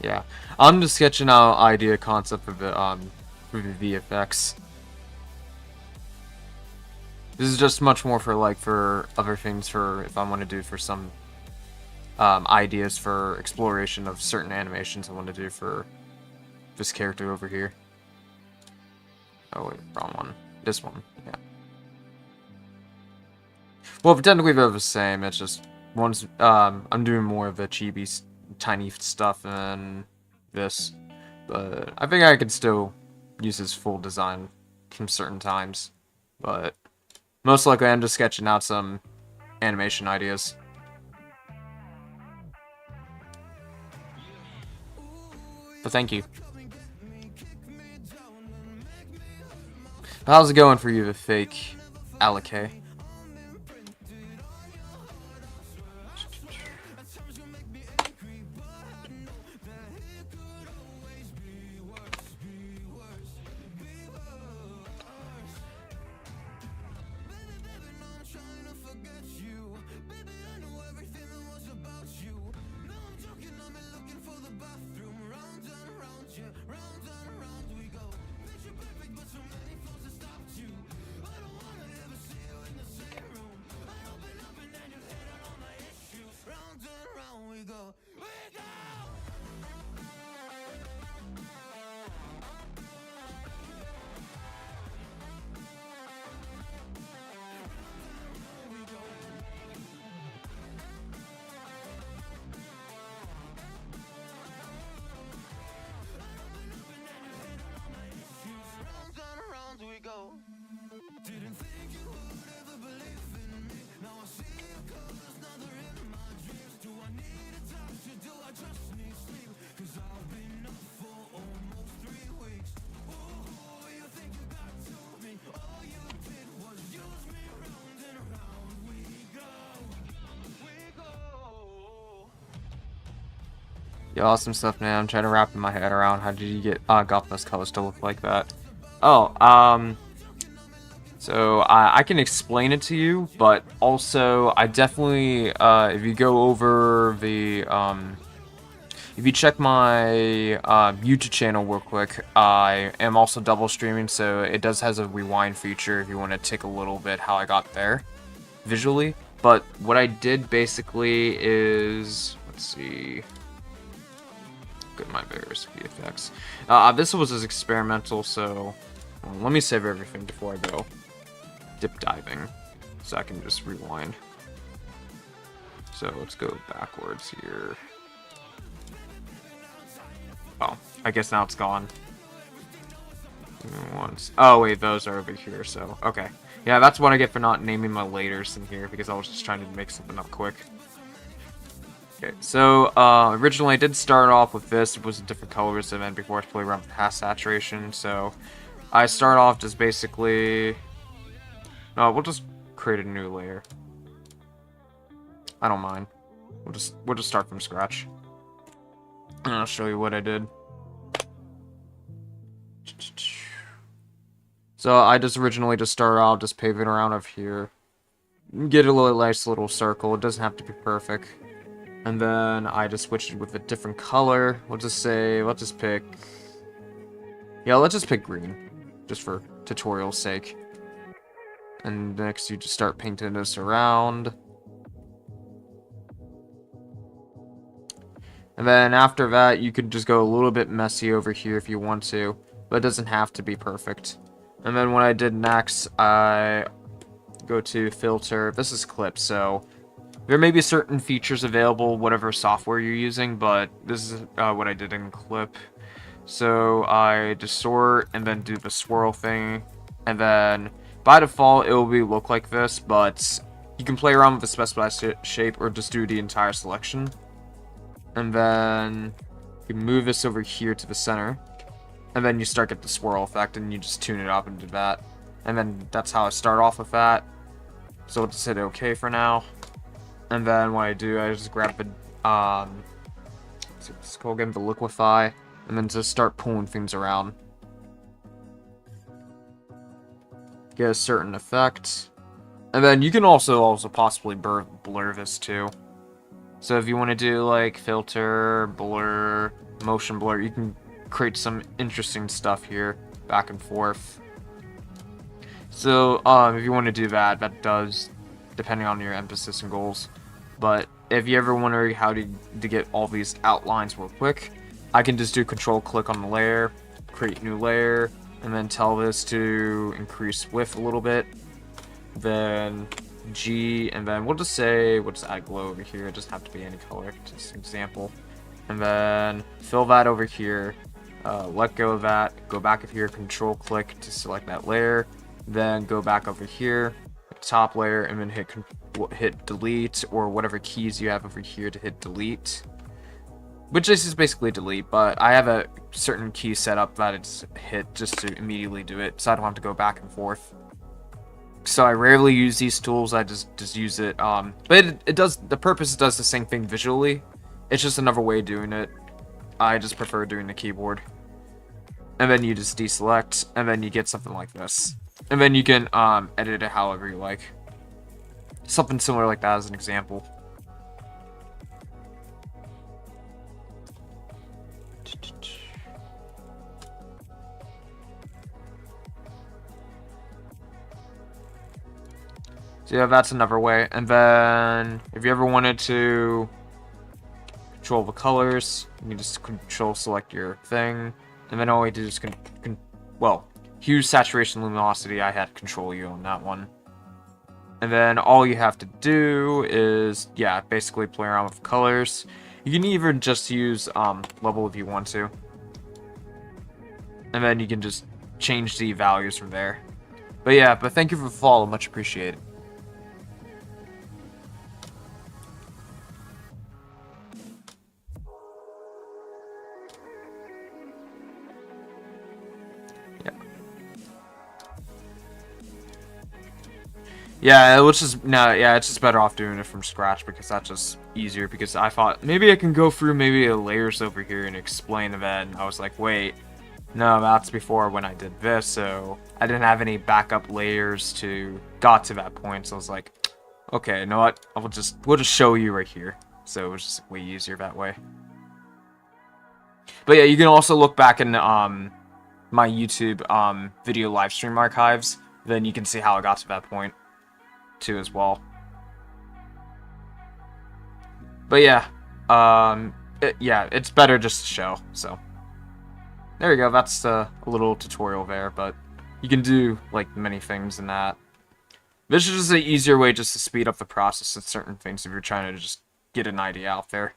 Yeah, I'm just sketching out idea concept for the VFX. This is just much more for like for other things for if I want to do for some ideas for exploration of certain animations I want to do for this character over here. Oh wait, wrong one. This one, yeah. Well, technically they're the same. It's just one's I'm doing more of the chibi, tiny stuff than this, but I think I could still use his full design from certain times. But most likely, I'm just sketching out some animation ideas. But thank you. How's it going for you, the fake Alake? Yeah, awesome stuff, man. I'm trying to wrap my head around how did you get Gothmos colors to look like that. Oh, so I can explain it to you, but also I definitely, if you go over the, if you check my YouTube channel real quick, I am also double streaming, so it does has a rewind feature if you want to take a little bit how I got there visually. But what I did basically is, let's see. Good, my various VFX. This was as experimental, so let me save everything before I go dip diving, so I can just rewind. So let's go backwards here. Oh, I guess now it's gone. Once. Oh wait, those are over here. So okay, yeah, that's what I get for not naming my laters in here because I was just trying to make something up quick. Okay, so originally I did start off with this. It was a different colors, and then before I play around with past saturation. So I start off just basically. No, we'll just create a new layer. I don't mind. We'll just start from scratch. And I'll show you what I did. So I just originally just started out just paving around up here. Get a little nice little circle. It doesn't have to be perfect. And then I just switched it with a different color. We'll just say, let's just pick... Yeah, let's just pick green. Just for tutorial's sake. And next you just start painting this around. And then after that, you could just go a little bit messy over here if you want to. But it doesn't have to be perfect. And then what I did next, I go to filter. This is clip, so... There may be certain features available, whatever software you're using, but this is what I did in Clip. So I distort and then do the swirl thing, and then by default it will look like this, but you can play around with the specified shape or just do the entire selection. And then you move this over here to the center, and then you start get the swirl effect, and you just tune it up and do that. And then that's how I start off with that. So let's hit OK for now. And then what I do, I just grab the, let's go again, the liquefy, and then just start pulling things around. Get a certain effect. And then you can also possibly blur this too. So if you want to do like filter, blur, motion blur, you can create some interesting stuff here, back and forth. So if you want to do that, that does, depending on your emphasis and goals. But if you ever wonder how to get all these outlines real quick, I can just do control click on the layer, create new layer, and then tell this to increase width a little bit. Then G, and then we'll just say, we'll just add glow over here. It doesn't have to be any color, just an example. And then fill that over here. Let go of that. Go back up here, control click to select that layer. Then go back over here, top layer, and then hit delete, or whatever keys you have over here to hit delete. Which is basically delete, but I have a certain key set up that it's hit just to immediately do it, so I don't have to go back and forth. So I rarely use these tools, I just use it, but it does, the purpose does the same thing visually. It's just another way of doing it. I just prefer doing the keyboard. And then you just deselect, and then you get something like this. And then you can edit it however you like. Something similar like that as an example. So yeah, that's another way. And then if you ever wanted to control the colors, you can just control select your thing. And then all we do is hue, saturation, luminosity. I had control U on that one. And then all you have to do is, yeah, basically play around with colors. You can even just use level if you want to. And then you can just change the values from there. But yeah, thank you for the follow, much appreciated. Yeah, it's just better off doing it from scratch because that's just easier. Because I thought maybe I can go through maybe the layers over here and explain that, and I was like, wait, no, that's before when I did this, so I didn't have any backup layers to got to that point. So I was like, okay, you know what? We'll just show you right here. So it was just way easier that way. But yeah, you can also look back in my YouTube video live stream archives. Then you can see how I got to that point too as well. But yeah, it's better just to show. So there you go. That's a little tutorial there, but you can do like many things in that. This is just an easier way just to speed up the process of certain things if you're trying to just get an idea out there.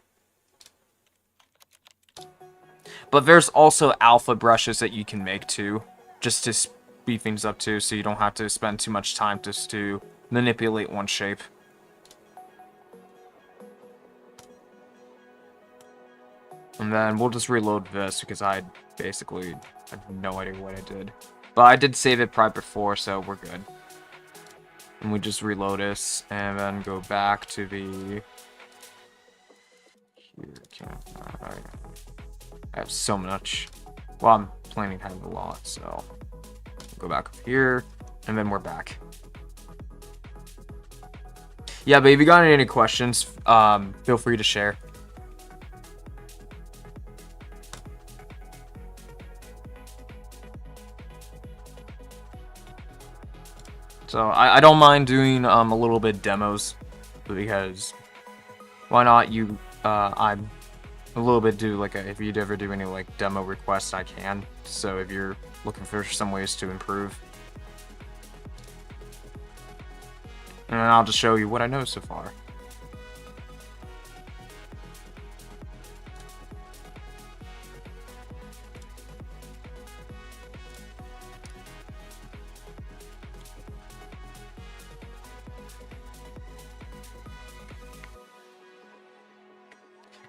But there's also alpha brushes that you can make too, just to speed things up too, so you don't have to spend too much time just to manipulate one shape. And then we'll just reload this because I have no idea what I did. But I did save it right before, so we're good. And we just reload this and then go back to the... I have so much. Well, I'm planning to have a lot, so go back up here, and then we're back. Yeah, but if you got any questions, feel free to share. So I don't mind doing a little bit demos, because why not? I'm a little bit do like if you'd ever do any like demo requests, I can. So if you're looking for some ways to improve, and I'll just show you what I know so far.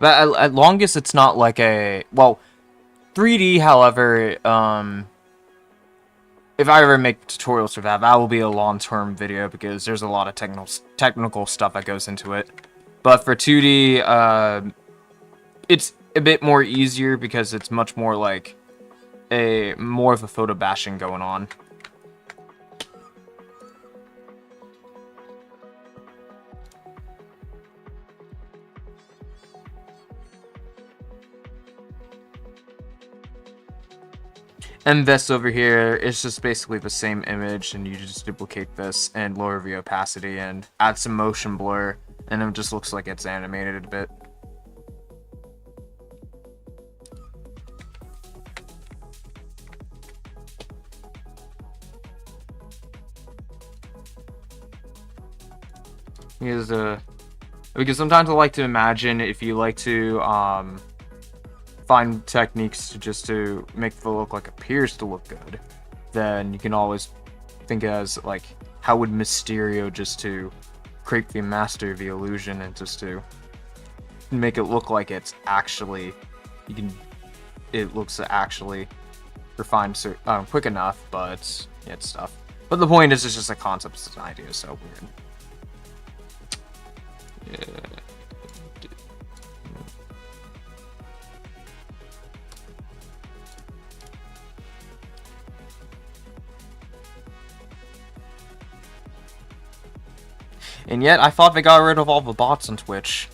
But at longest, it's not like a... Well, 3D, however, if I ever make tutorials for that, that will be a long-term video because there's a lot of technical stuff that goes into it. But for 2D, it's a bit more easier because it's much more like more of a photo bashing going on. And this over here is just basically the same image, and you just duplicate this and lower the opacity and add some motion blur, and it just looks like it's animated a bit. Because sometimes I like to imagine if you like to find techniques to make the look like appears to look good, then you can always think as like, how would Mysterio just to create the master of the illusion and just to make it look like it's actually it looks actually refined quick enough, but yeah, it's stuff. But the point is, it's just a concept, it's an idea, so weird. Yeah. And yet, I thought they got rid of all the bots on Twitch.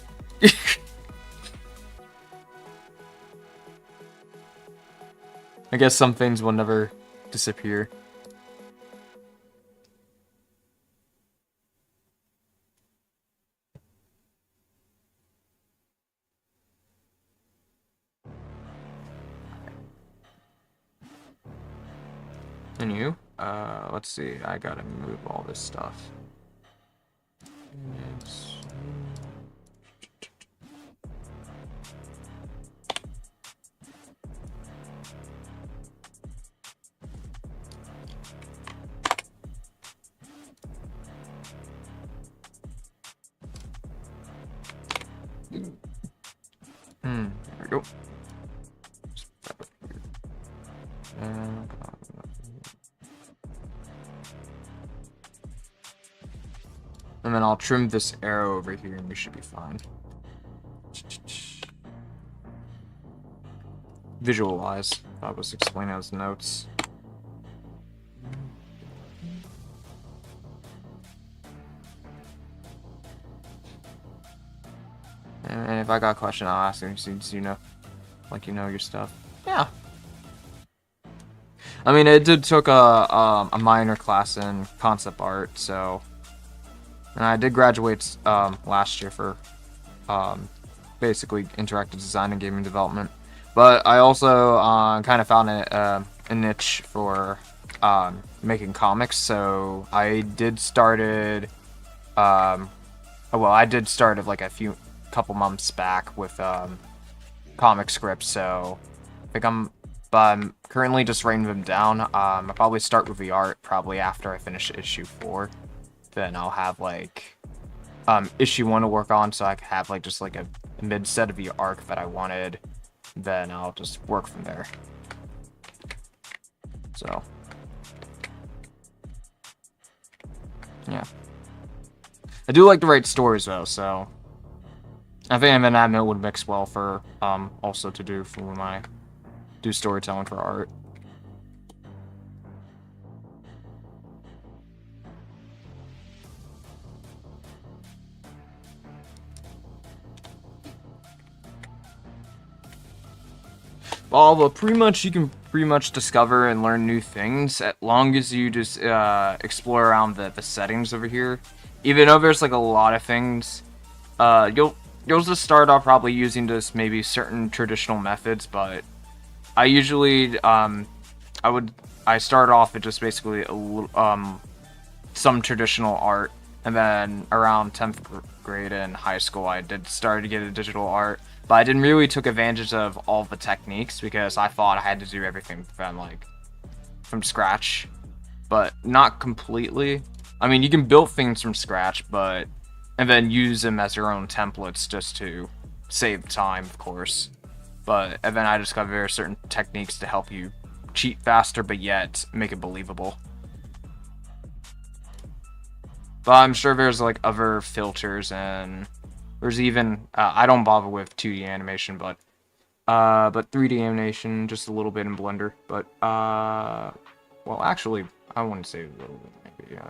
I guess some things will never disappear. Anywho, let's see. I gotta move all this stuff. There we go. And then I'll trim this arrow over here and we should be fine. Visualize. I was explaining as notes. And if I got a question, I'll ask him since you know, like you know your stuff. Yeah. I mean, it did took a minor class in concept art, so, and I did graduate last year for basically interactive design and gaming development. But I also kind of found a niche for making comics, so I did started. I did start like a couple months back with comic scripts, so I think I'm currently just writing them down. I'll probably start with the art probably after I finish issue 4. Then I'll have like issue 1 to work on, so I can have like just like a mid set of the arc that I wanted. Then I'll just work from there. So yeah, I do like to write stories though, so I think an admin would mix well for also to do for when I do storytelling for art. Well, but pretty much you can pretty much discover and learn new things as long as you just explore around the settings over here. Even though there's like a lot of things, you'll just start off probably using just maybe certain traditional methods, but I usually I start off with just basically some traditional art, and then around 10th grade in high school I did start to get a digital art, but I didn't really took advantage of all the techniques because I thought I had to do everything from scratch, but not completely. I mean, you can build things from scratch, and then use them as your own templates just to save time, of course. And then I discovered there are certain techniques to help you cheat faster, but yet make it believable. But I'm sure there's like other filters, and there's even I don't bother with 2D animation, but 3D animation just a little bit in Blender. But well, actually, I wouldn't say a little bit. Maybe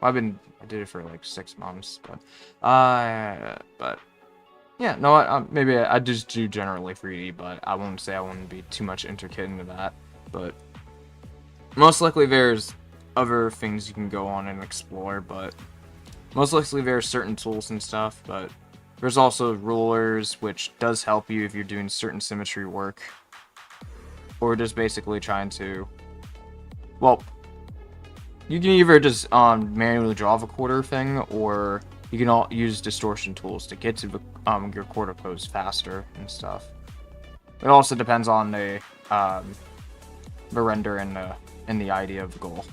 well, I did it for like 6 months, but yeah, no, maybe I just do generally 3D, but I won't say I wouldn't be too much intricate into that. but most likely there's other things you can go on and explore, but most likely there are certain tools and stuff, but there's also rulers, which does help you if you're doing certain symmetry work, or just basically trying to, well, you can either just manually draw the quarter thing, or you can all use distortion tools to get to the, your quarter pose faster and stuff. It also depends on the render and the idea of the goal.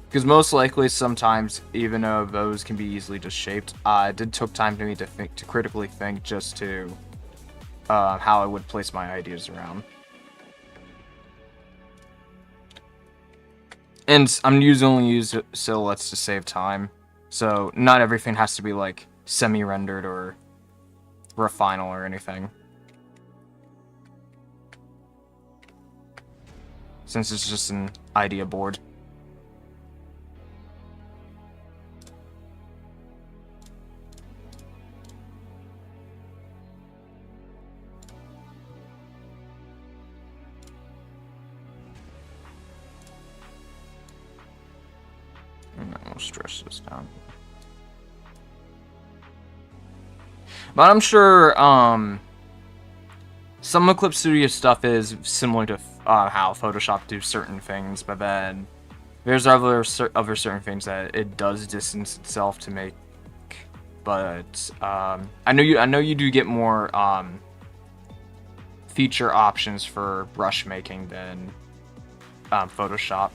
Because most likely, sometimes, even though those can be easily just shaped, it did took time to me to critically think just to how I would place my ideas around. And I'm only use silhouettes to save time, so not everything has to be like semi-rendered or final or anything. Since it's just an idea board. And then we'll stress this down. But I'm sure some of Clip Studio stuff is similar to how Photoshop do certain things, but then there's other certain things that it does distance itself to make. But I know you do get more feature options for brush making than Photoshop.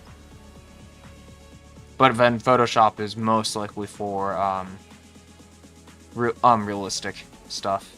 But then Photoshop is most likely for realistic stuff.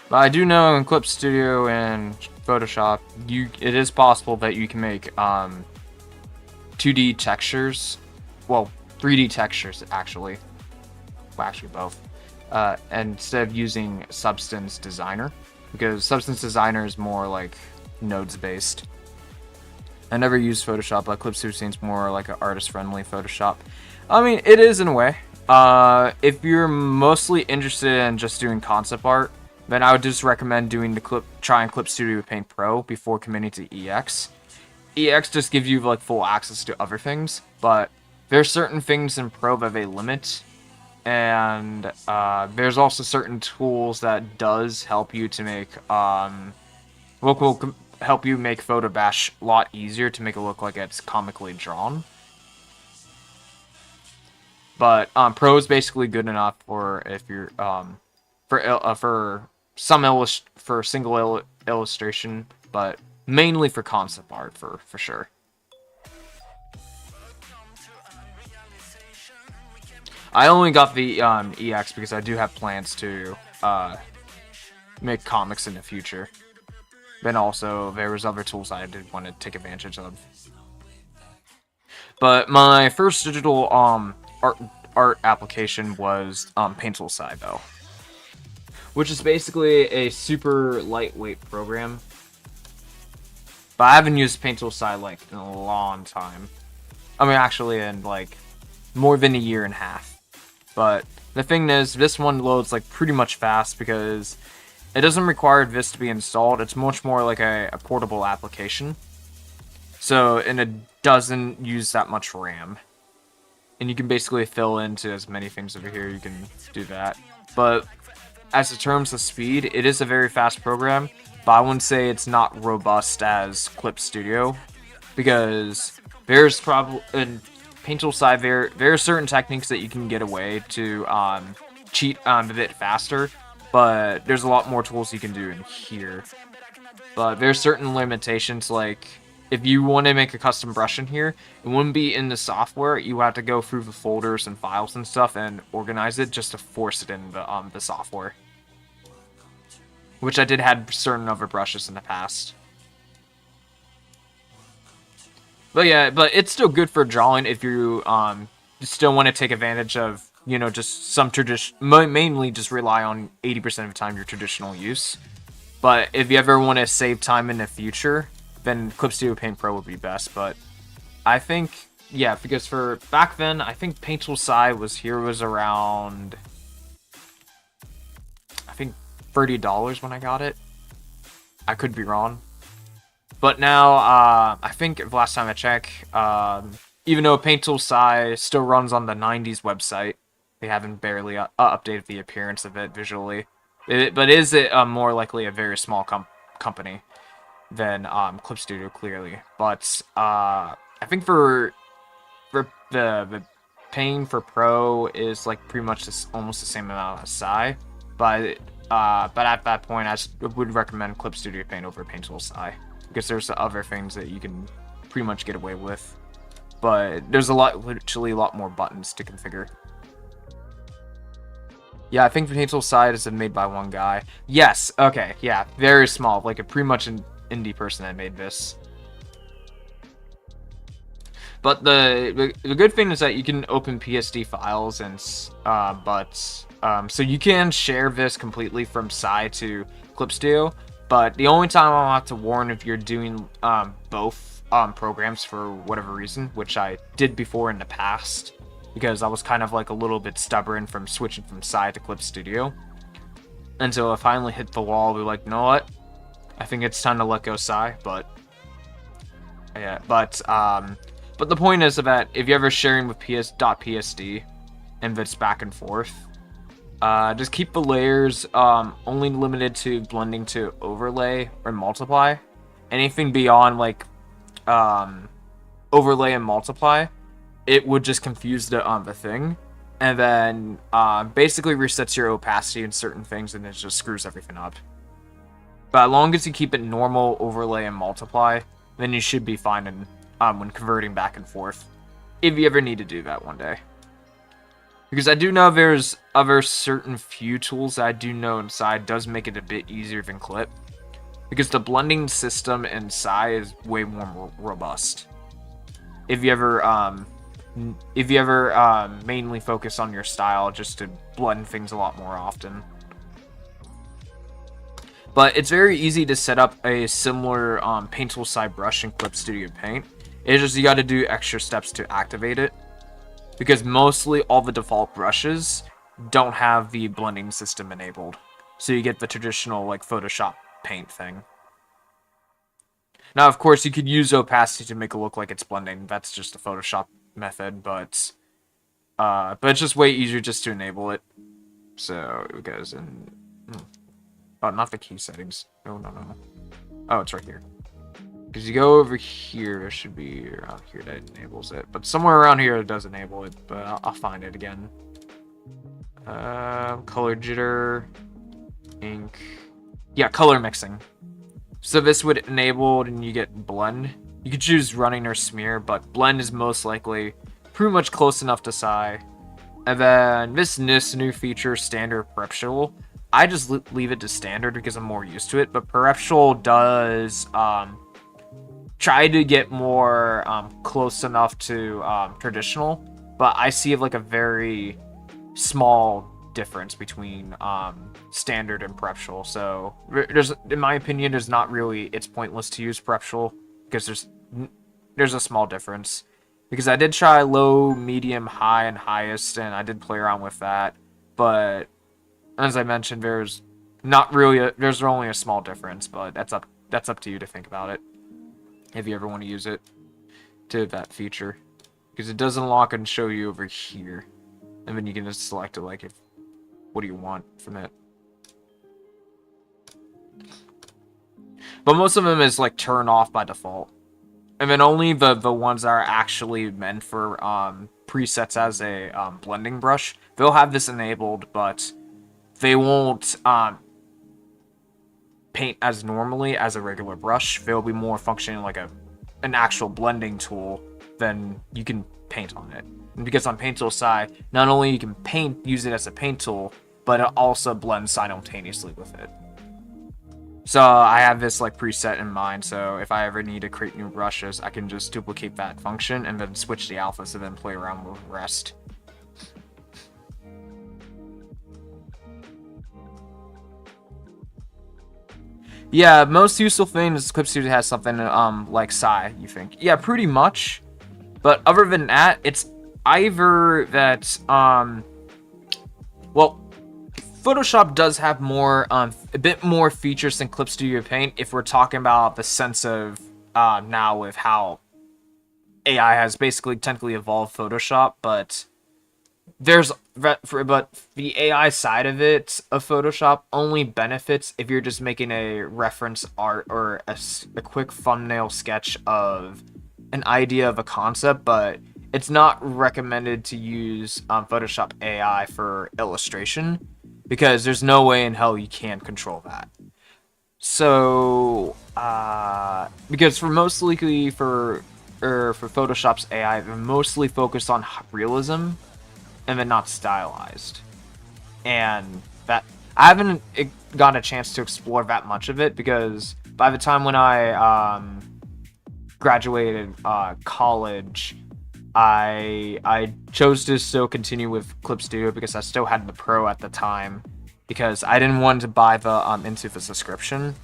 But I do know in Clip Studio and Photoshop, it is possible that you can make 2D textures, well, 3D textures actually. Well, actually both. Instead of using Substance Designer, because Substance Designer is more like nodes based. I never used Photoshop, but Clip Studio seems more like an artist-friendly Photoshop. I mean, it is in a way. If you're mostly interested in just doing concept art, then I would just recommend doing trying Clip Studio Paint Pro before committing to EX. EX just gives you like full access to other things, but there's certain things in Pro that they limit, and there's also certain tools that does help you to make will help you make Photo Bash a lot easier to make it look like it's comically drawn. But Pro is basically good enough for if you're for single illustration, but mainly for concept art for sure. I only got the EX because I do have plans to make comics in the future. Then also there was other tools I did want to take advantage of. But my first digital art application was Paint Side though, which is basically a super lightweight program. But I haven't used Paint Side like in a long time. I mean, actually in like more than a year and a half. But the thing is, this one loads like pretty much fast because it doesn't require this to be installed. It's much more like a portable application. So, and it doesn't use that much RAM. And you can basically fill into as many things over here. You can do that. But as in terms of speed, it is a very fast program. But I wouldn't say it's not robust as Clip Studio. Because there's probably... in Paint Side, there are certain techniques that you can get away to cheat a bit faster. But there's a lot more tools you can do in here. But there's certain limitations, like if you want to make a custom brush in here, it wouldn't be in the software. You have to go through the folders and files and stuff and organize it just to force it in the software. Which I did have certain other brushes in the past. But yeah, but it's still good for drawing if you still want to take advantage of you know, just some mainly just rely on 80% of the time your traditional use. But if you ever want to save time in the future, then Clip Studio Paint Pro would be best. But I think, yeah, because for back then, I think Paint Tool Sai was around, I think $30 when I got it. I could be wrong. But now, I think the last time I checked, even though Paint Tool Sai still runs on the 90s website, they haven't barely updated the appearance of it visually. But is it more likely a very small company than Clip Studio, clearly. But I think for the paying for Pro is like pretty much almost the same amount as Sai. But at that point, I would recommend Clip Studio Paint over Paint Tool Sai, because there's other things that you can pretty much get away with. But there's literally a lot more buttons to configure. Yeah, I think Paint Tool Sai is made by one guy. Yes, okay, yeah, very small, like pretty much an indie person that made this. But the good thing is that you can open PSD files, and so you can share this completely from Sai to Clip Studio. But the only time I'll have to warn if you're doing both programs for whatever reason, which I did before in the past, because I was kind of like a little bit stubborn from switching from Sai to Clip Studio. And so I finally hit the wall, we were like, you know what? I think it's time to let go Sai, but yeah, but the point is that if you're ever sharing with .psd and it's back and forth, just keep the layers only limited to blending to overlay or multiply. Anything beyond like overlay and multiply, it would just confuse the thing, and then basically resets your opacity in certain things, and it just screws everything up. But as long as you keep it normal, overlay, and multiply, then you should be fine in, when converting back and forth, if you ever need to do that one day. Because I do know there's other certain few tools that I do know inside does make it a bit easier than Clip, because the blending system in Sai is way more robust. If you ever mainly focus on your style just to blend things a lot more often. But it's very easy to set up a similar Paint Tool Sai brush in Clip Studio Paint. It's just you got to do extra steps to activate it, because mostly all the default brushes don't have the blending system enabled. So you get the traditional like Photoshop paint thing. Now, of course, you could use opacity to make it look like it's blending. That's just a Photoshop method, but it's just way easier just to enable it. So it goes in. Oh, not the key settings. No. Oh, it's right here. Because you go over here, it should be around here that enables it. But somewhere around here it does enable it, but I'll find it again. Color jitter, ink. Yeah, color mixing. So this would enable, and you get blend. You could choose running or smear, but blend is most likely pretty much close enough to Sai. And then this new feature, standard perceptual. I just leave it to standard because I'm more used to it, but perceptual does try to get more close enough to traditional, but I see like a very small difference between standard and perceptual. So in my opinion, it's pointless to use perceptual, because there's a small difference. Because I did try low, medium, high, and highest, and I did play around with that, but as I mentioned, there's only a small difference, but that's up to you to think about it if you ever want to use it to that feature, because it does unlock and show you over here, and then you can just select it like what do you want from it. But most of them is like turn off by default, and then only the ones that are actually meant for presets as a blending brush, they'll have this enabled, but they won't paint as normally as a regular brush. They'll be more functioning like an actual blending tool, then you can paint on it. And because on Paint Tool Sai, not only you can use it as a paint tool, but it also blends simultaneously with it. So I have this like preset in mind, so if I ever need to create new brushes, I can just duplicate that function and then switch the alphas and then play around with the rest. Yeah, most useful things Clip Studio has something like Psy, you think. Yeah, pretty much. But other than that, it's either that well, Photoshop does have more a bit more features than Clip Studio Paint if we're talking about the sense of now with how AI has basically technically evolved Photoshop, but but the AI side of it of Photoshop only benefits if you're just making a reference art or a quick thumbnail sketch of an idea of a concept, but it's not recommended to use Photoshop AI for illustration because there's no way in hell you can control that. So, because for mostly for Photoshop's AI, they're mostly focused on realism and then not stylized. And that I haven't gotten a chance to explore that much of it because by the time when I graduated college, I chose to still continue with Clip Studio because I still had the Pro at the time because I didn't want to buy the into the subscription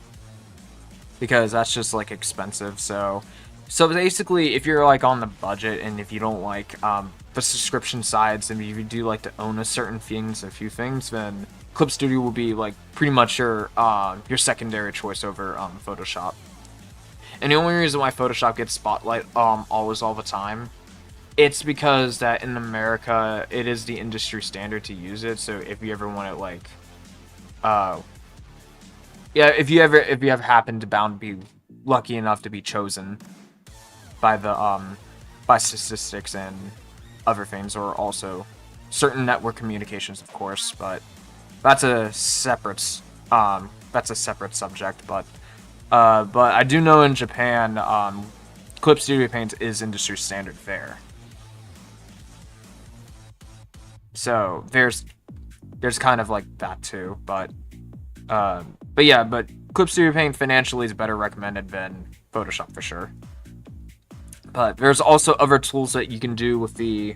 because that's just like expensive. So basically, if you're like on the budget and if you don't like the subscription sides and if you do like to own a few things, then Clip Studio will be like pretty much your secondary choice over Photoshop. And the only reason why Photoshop gets spotlight always all the time, it's because that in America it is the industry standard to use it. So if you ever want to like yeah, if you ever happen to be lucky enough to be chosen by the by statistics and other things, or also certain network communications, of course, but that's a separate subject. But I do know in Japan, Clip Studio Paint is industry standard there. So there's kind of like that too, but yeah, but Clip Studio Paint financially is better recommended than Photoshop for sure. But there's also other tools that you can do with the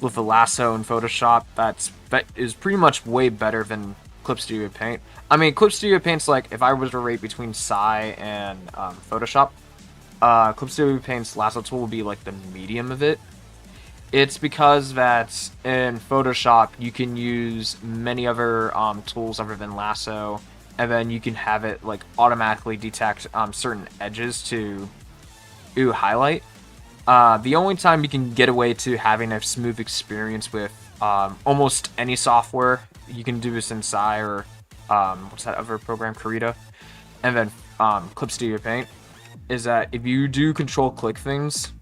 lasso in Photoshop that is pretty much way better than Clip Studio Paint. I mean, Clip Studio Paint's like, if I was to rate between Psy and Photoshop, Clip Studio Paint's lasso tool would be like the medium of it. It's because that in Photoshop you can use many other tools other than lasso, and then you can have it like automatically detect certain edges to highlight. The only time you can get away to having a smooth experience with almost any software, you can do this in Psy or what's that other program, Krita, and then Clip Studio Paint, is that if you do control click things,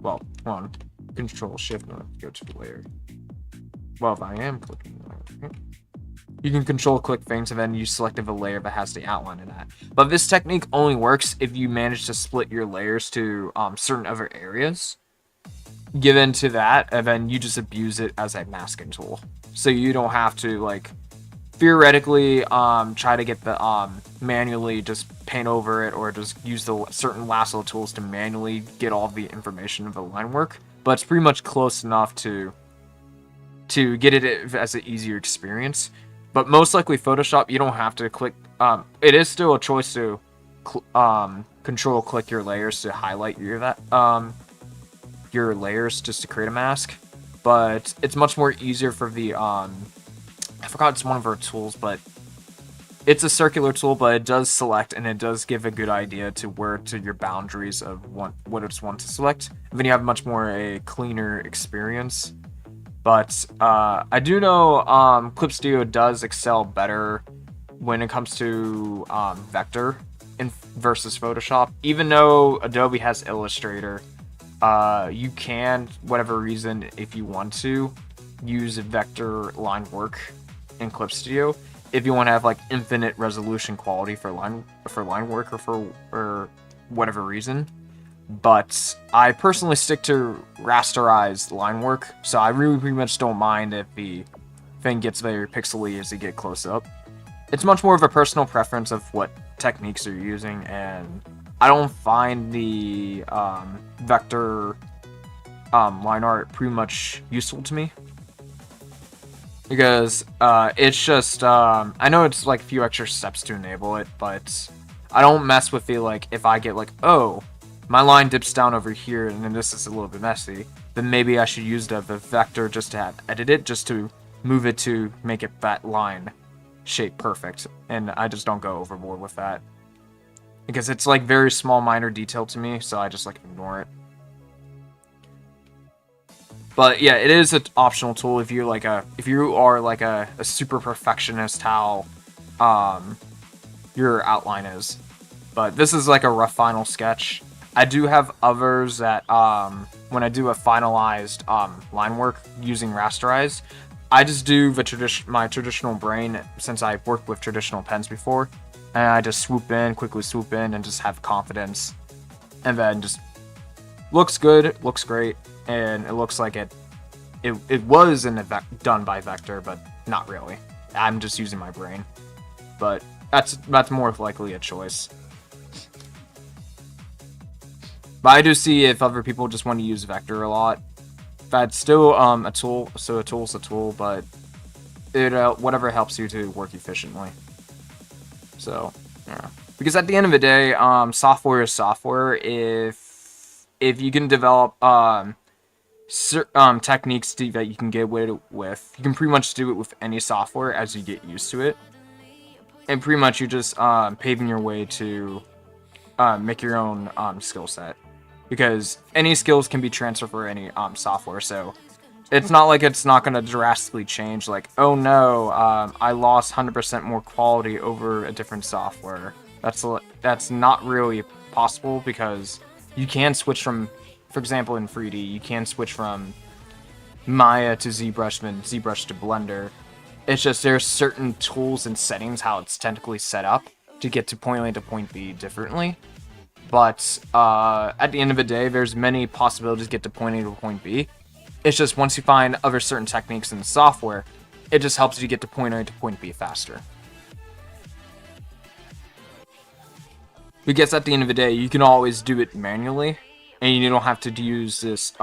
well, hold on, Control Shift, no, go to the layer. Well, if I am clicking, you can control click things and then you select a layer that has the outline in that. But this technique only works if you manage to split your layers to certain other areas. Give into that, and then you just abuse it as a masking tool. So you don't have to like theoretically try to get the manually just paint over it or just use the certain lasso tools to manually get all the information of the line work. But it's pretty much close enough to get it as an easier experience. But most likely Photoshop, you don't have to click. It is still a choice to control click your layers to highlight your layers just to create a mask. But it's much more easier for the I forgot it's one of our tools, but it's a circular tool, but it does select and it does give a good idea to where to your boundaries of what it's want to select. And then you have much more a cleaner experience. But I do know Clip Studio does excel better when it comes to vector versus Photoshop. Even though Adobe has Illustrator, you can, whatever reason, if you want to, use vector line work in Clip Studio if you want to have like infinite resolution quality for line work or for whatever reason. But I personally stick to rasterized line work, so I really pretty much don't mind if the thing gets very pixely as you get close up. It's much more of a personal preference of what techniques you're using, and I don't find the vector line art pretty much useful to me. because it's just I know it's like a few extra steps to enable it, but I don't mess with the like if I get like, oh, my line dips down over here and then this is a little bit messy, then maybe I should use the vector just to have edit it, just to move it to make it that line shape perfect, and I just don't go overboard with that because it's like very small minor detail to me, so I just like ignore it. But yeah, it is an optional tool if you are like a super perfectionist how your outline is. But this is like a rough final sketch. I do have others that when I do a finalized line work using rasterize, I just do the my traditional brain, since I've worked with traditional pens before, and I just quickly swoop in, and just have confidence, and then just looks good, looks great, and it looks like it was done by vector, but not really. I'm just using my brain, but that's more likely a choice. But I do see if other people just want to use vector a lot. That's still a tool, so a tool's a tool, but it whatever helps you to work efficiently. So yeah, because at the end of the day, software is software. If you can develop techniques that you can get away with, you can pretty much do it with any software as you get used to it, and pretty much you're just paving your way to make your own skill set. Because any skills can be transferred for any software, so it's not like it's not going to drastically change, like, oh no, I lost 100% more quality over a different software. That's not really possible, because you can switch from, for example in 3D, you can switch from Maya to ZBrush, then ZBrush to Blender. It's just there's certain tools and settings how it's technically set up to get to point A to point B differently. But at the end of the day, there's many possibilities to get to point A to point B. It's just once you find other certain techniques in the software, it just helps you get to point A to point B faster. Because at the end of the day, you can always do it manually, and you don't have to use this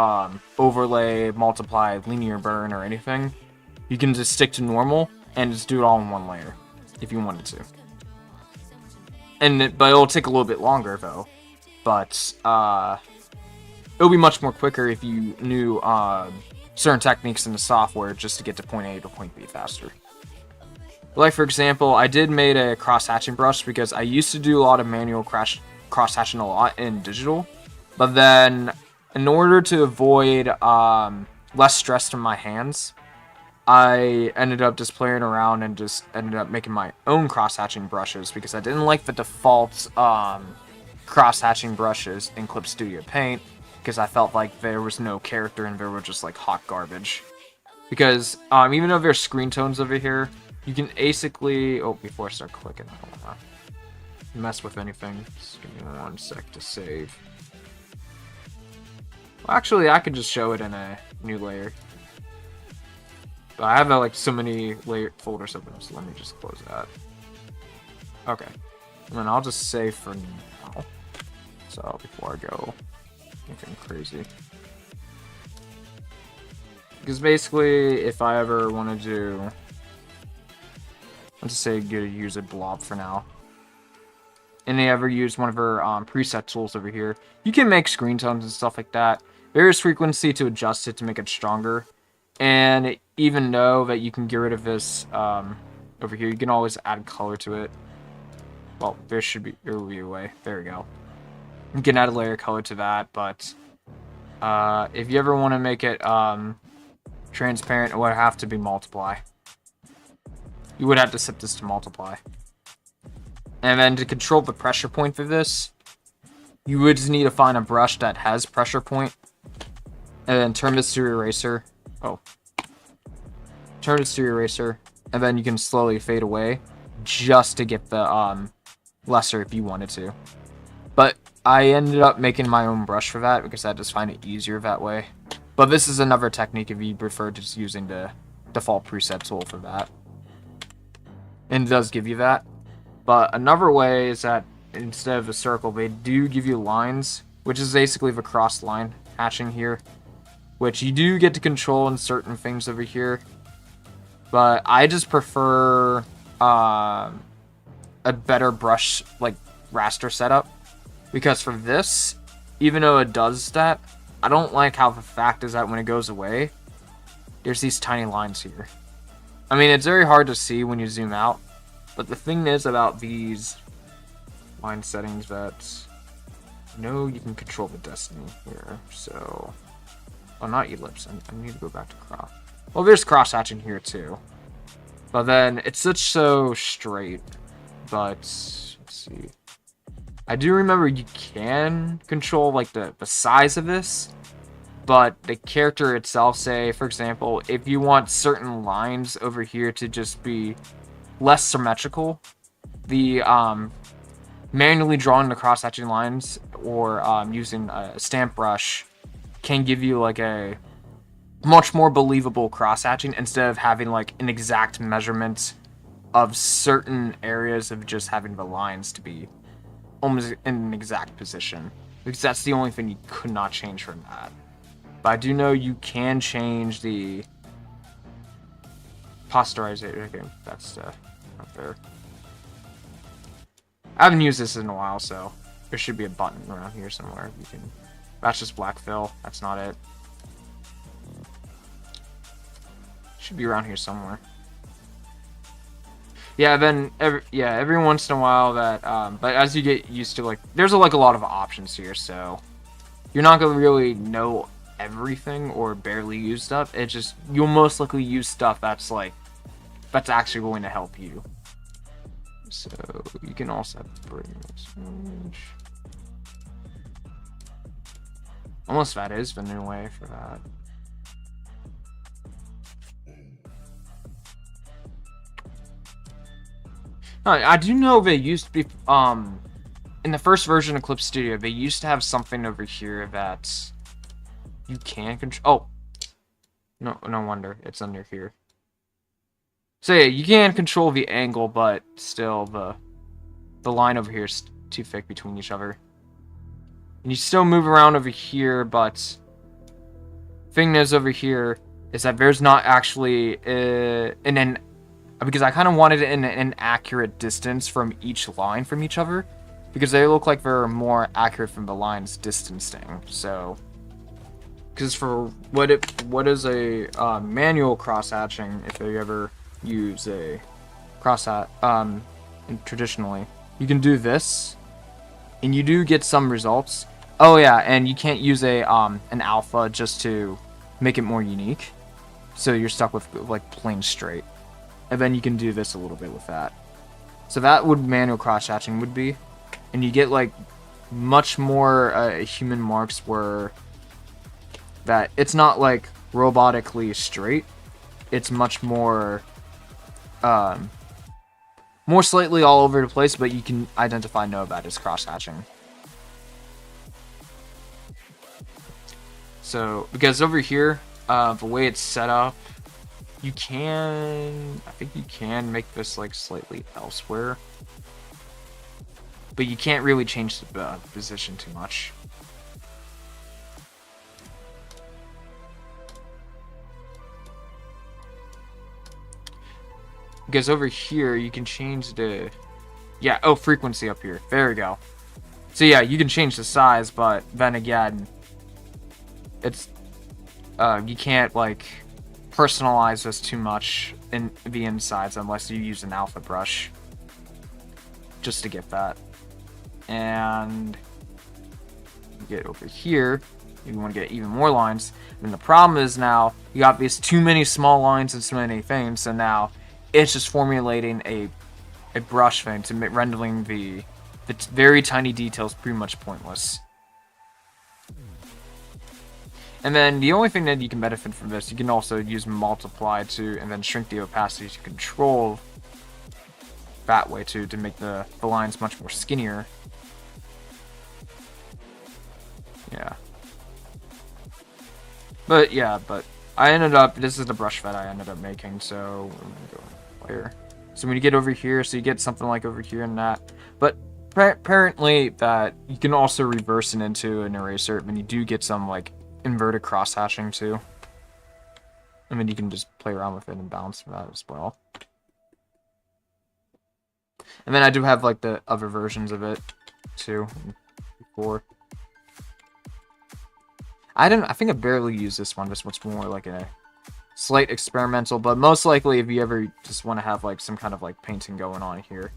overlay, multiply, linear burn, or anything. You can just stick to normal and just do it all in one layer if you wanted to. But it'll take a little bit longer though. But it'll be much more quicker if you knew certain techniques in the software just to get to point A to point B faster. Like for example, I did made a cross-hatching brush because I used to do a lot of manual cross-hatching a lot in digital. But then, in order to avoid less stress from my hands, I ended up just playing around and just ended up making my own cross-hatching brushes because I didn't like the default cross-hatching brushes in Clip Studio Paint because I felt like there was no character and they were just like hot garbage. Because even though there's screen tones over here, you can basically... Oh, before I start clicking, I don't want to mess with anything. Just give me 1 sec to save. Well, actually, I could just show it in a new layer. But I have like so many folders open, so let me just close that. Okay. And then I'll just save for now. So before I go anything crazy. Because basically, if I ever want to do... Let's just say use a blob for now. And they ever use one of her preset tools over here. You can make screen tones and stuff like that. There is frequency to adjust it to make it stronger. And even though that you can get rid of this over here, you can always add color to it. Well, there will be a way. There we go. You can add a layer of color to that, but if you ever want to make it transparent, it would have to be multiply. You would have to set this to multiply. And then to control the pressure point for this, you would just need to find a brush that has pressure point, and then turn this to eraser. Oh. Turn this to eraser, and then you can slowly fade away just to get the lesser if you wanted to. But I ended up making my own brush for that because I just find it easier that way. But this is another technique if you prefer just using the default preset tool for that. And it does give you that. But another way is that instead of a circle, they do give you lines, which is basically the cross line hatching here, which you do get to control in certain things over here. But I just prefer a better brush, like, raster setup. Because for this, even though it does that, I don't like how the fact is that when it goes away, there's these tiny lines here. I mean, it's very hard to see when you zoom out, but the thing is about these line settings that, you know, you can control the destiny here, so... Oh, not ellipse, I need to go back to cross. Well, there's cross-hatching here too. But then, it's so straight, but, let's see. I do remember you can control, like, the size of this, but the character itself, say, for example, if you want certain lines over here to just be less symmetrical, the, manually drawing the cross-hatching lines, or, using a stamp brush, can give you, like, a much more believable cross-hatching, instead of having, like, an exact measurement of certain areas of just having the lines to be almost in an exact position, because that's the only thing you could not change from that. But I do know you can change the posterization. Okay, that's not there. I haven't used this in a while, so there should be a button around here somewhere. You can. That's just black fill. That's not it. Should be around here somewhere. Yeah, then every once in a while that but as you get used to, like, there's like a lot of options here, so you're not gonna really know everything or barely use stuff. It's just you'll most likely use stuff that's actually going to help you. So you can also have to bring this range. Almost that is the new way for that. I do know they used to be, in the first version of Clip Studio, they used to have something over here that you can control. Oh, no wonder it's under here. So yeah, you can control the angle, but still the line over here is too thick between each other. And you still move around over here, but thing is over here is that there's not actually because I kind of wanted it in an accurate distance from each line from each other, because they look like they're more accurate from the lines distancing. So, because for what is a manual cross hatching, if you ever use a cross hatch traditionally, you can do this, and you do get some results. Oh yeah, and you can't use a an alpha just to make it more unique, so you're stuck with like plain straight. And then you can do this a little bit with that. So that would manual cross-hatching would be. And you get like much more human marks where that it's not like robotically straight. It's much more more slightly all over the place, but you can identify that as cross-hatching. So because over here, the way it's set up, I think you can make this like slightly elsewhere, but you can't really change the position too much. Because over here you can change the frequency up here. There we go. So yeah, you can change the size, but then again, it's you can't like personalize this too much in the insides unless you use an alpha brush just to get that. And you get over here, you want to get even more lines, and the problem is now you got these too many small lines and so many things, so now it's just formulating a brush thing to rendering the very tiny details pretty much pointless. And then the only thing that you can benefit from this, you can also use multiply and then shrink the opacity to control that way too, to make the lines much more skinnier. Yeah. But yeah, I ended up, this is the brush that I ended up making, so we're gonna go layer. So when you get over here, so you get something like over here and that. But apparently that you can also reverse it into an eraser, and you do get some like inverted cross hatching too. I mean, you can just play around with it and bounce that as well. And then I do have like the other versions of it too. Before. I think I barely use this one. This one's more like a slight experimental, but most likely if you ever just want to have like some kind of like painting going on here,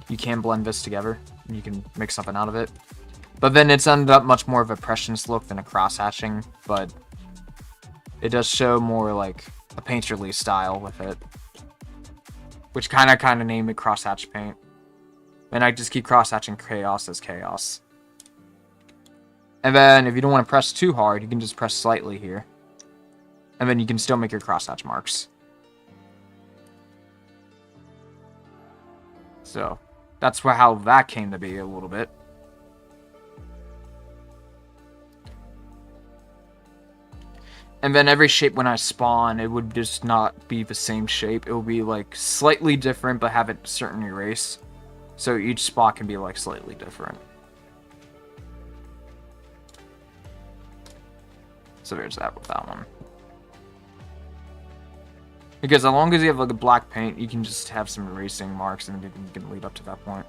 you can blend this together and you can make something out of it. But then it's ended up much more of a impressionist look than a cross-hatching, but it does show more like a painterly style with it, which kind of name it cross-hatch paint. And I just keep cross-hatching chaos as chaos. And then if you don't want to press too hard, you can just press slightly here. And then you can still make your crosshatch marks. So, that's how that came to be a little bit. And then every shape when I spawn, it would just not be the same shape. It will be like slightly different, but have a certain erase. So each spot can be like slightly different. So there's that with that one. Because as long as you have like a black paint, you can just have some erasing marks and you can lead up to that point.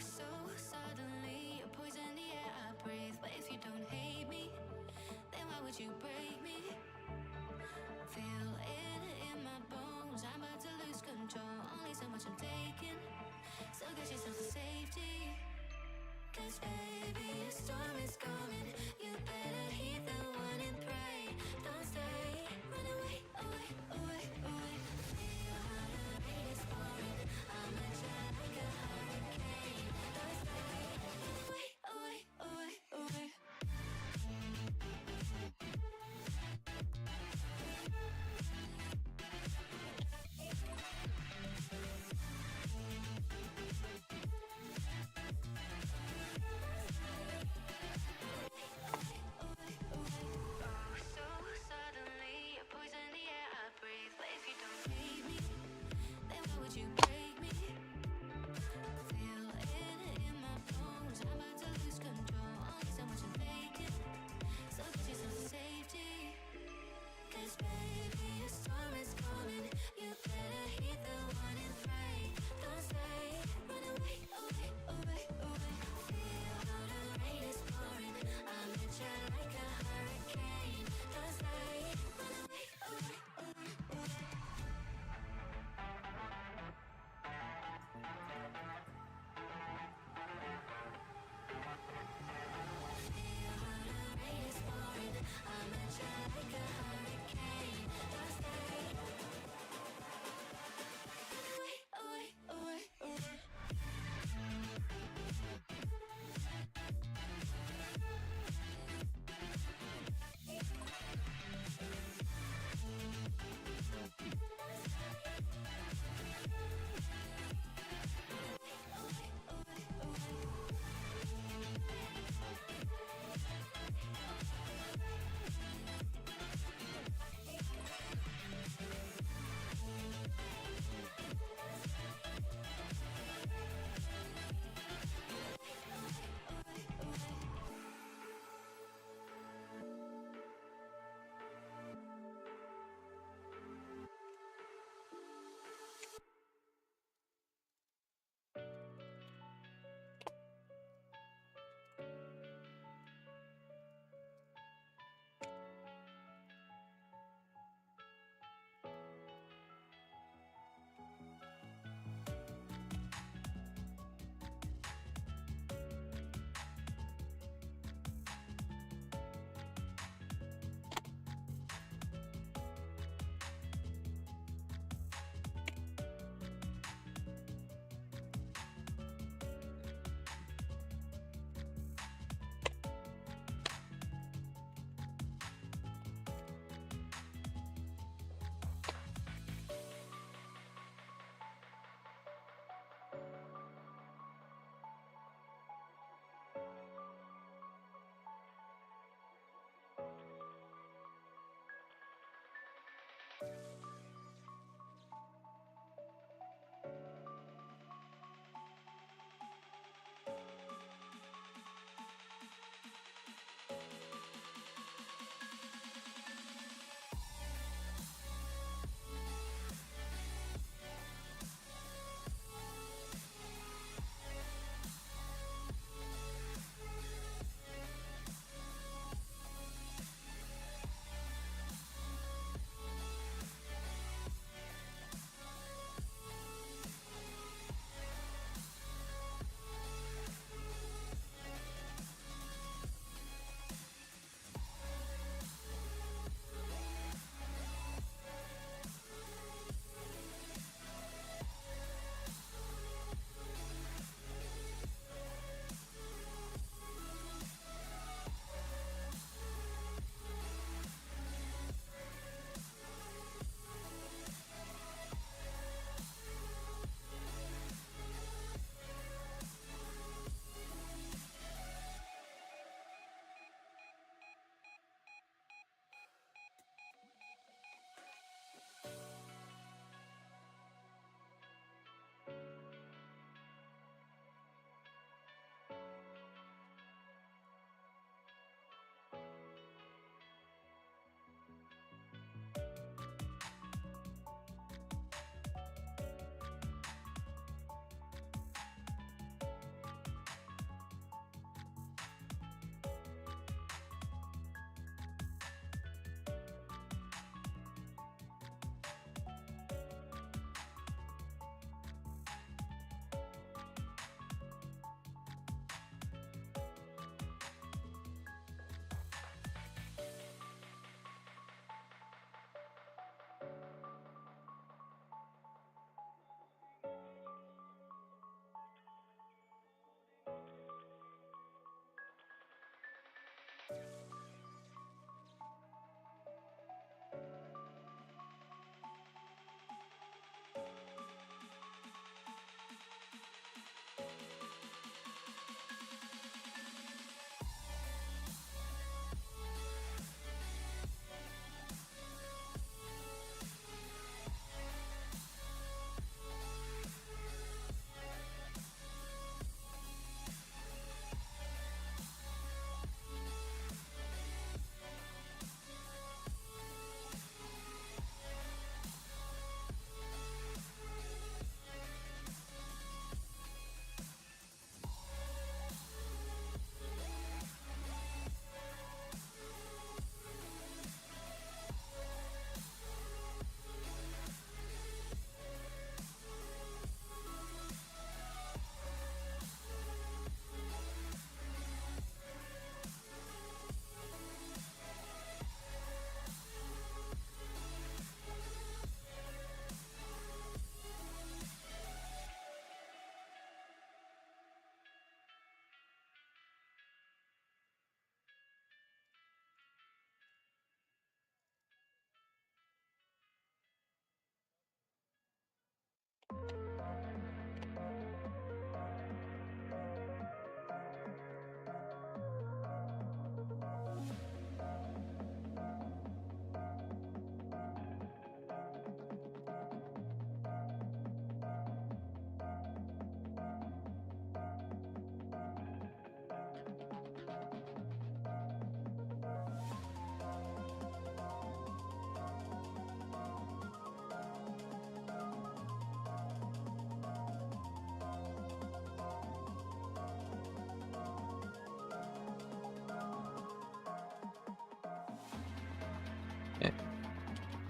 so suddenly. You poison the air I breathe. But if you don't hate me, then why would you break me? Feel it in my bones. I'm about to lose control. Only so much I'm taking. So get yourself to safety. 'Cause baby, a storm is coming. You better heed the warning, pray. Don't stay. Run away, away, away, away. Feel your heart rate is pouring. I'm a jet like a hurricane. Don't stay. Away, away, away, away.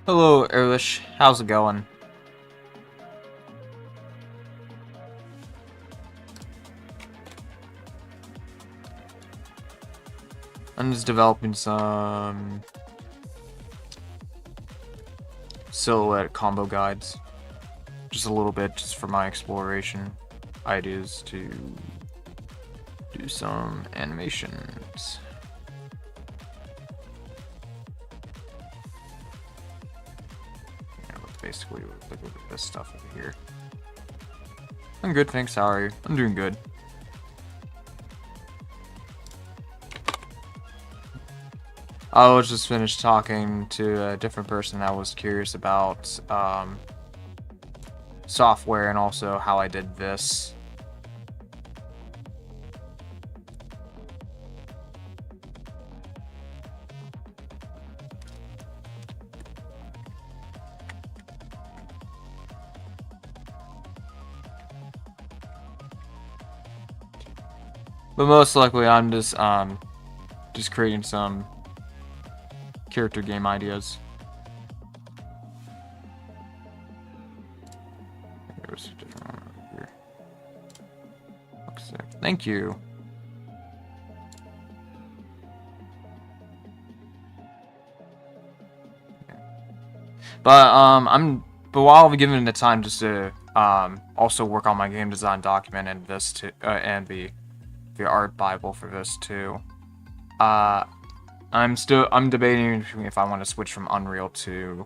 Hello, Erlish. How's it going? I'm just developing some silhouette combo guides. Just a little bit, just for my exploration ideas to do some animations. Yeah, let's basically look at this stuff over here. I'm good, thanks. How are you? I'm doing good. I was just finished talking to a different person that was curious about software and also how I did this. But most likely I'm just creating some character game ideas. There's a different one over here. Looks sick. Thank you. But while I'm giving it the time just to also work on my game design document and this too, and the art bible for this too. I'm debating if I want to switch from Unreal to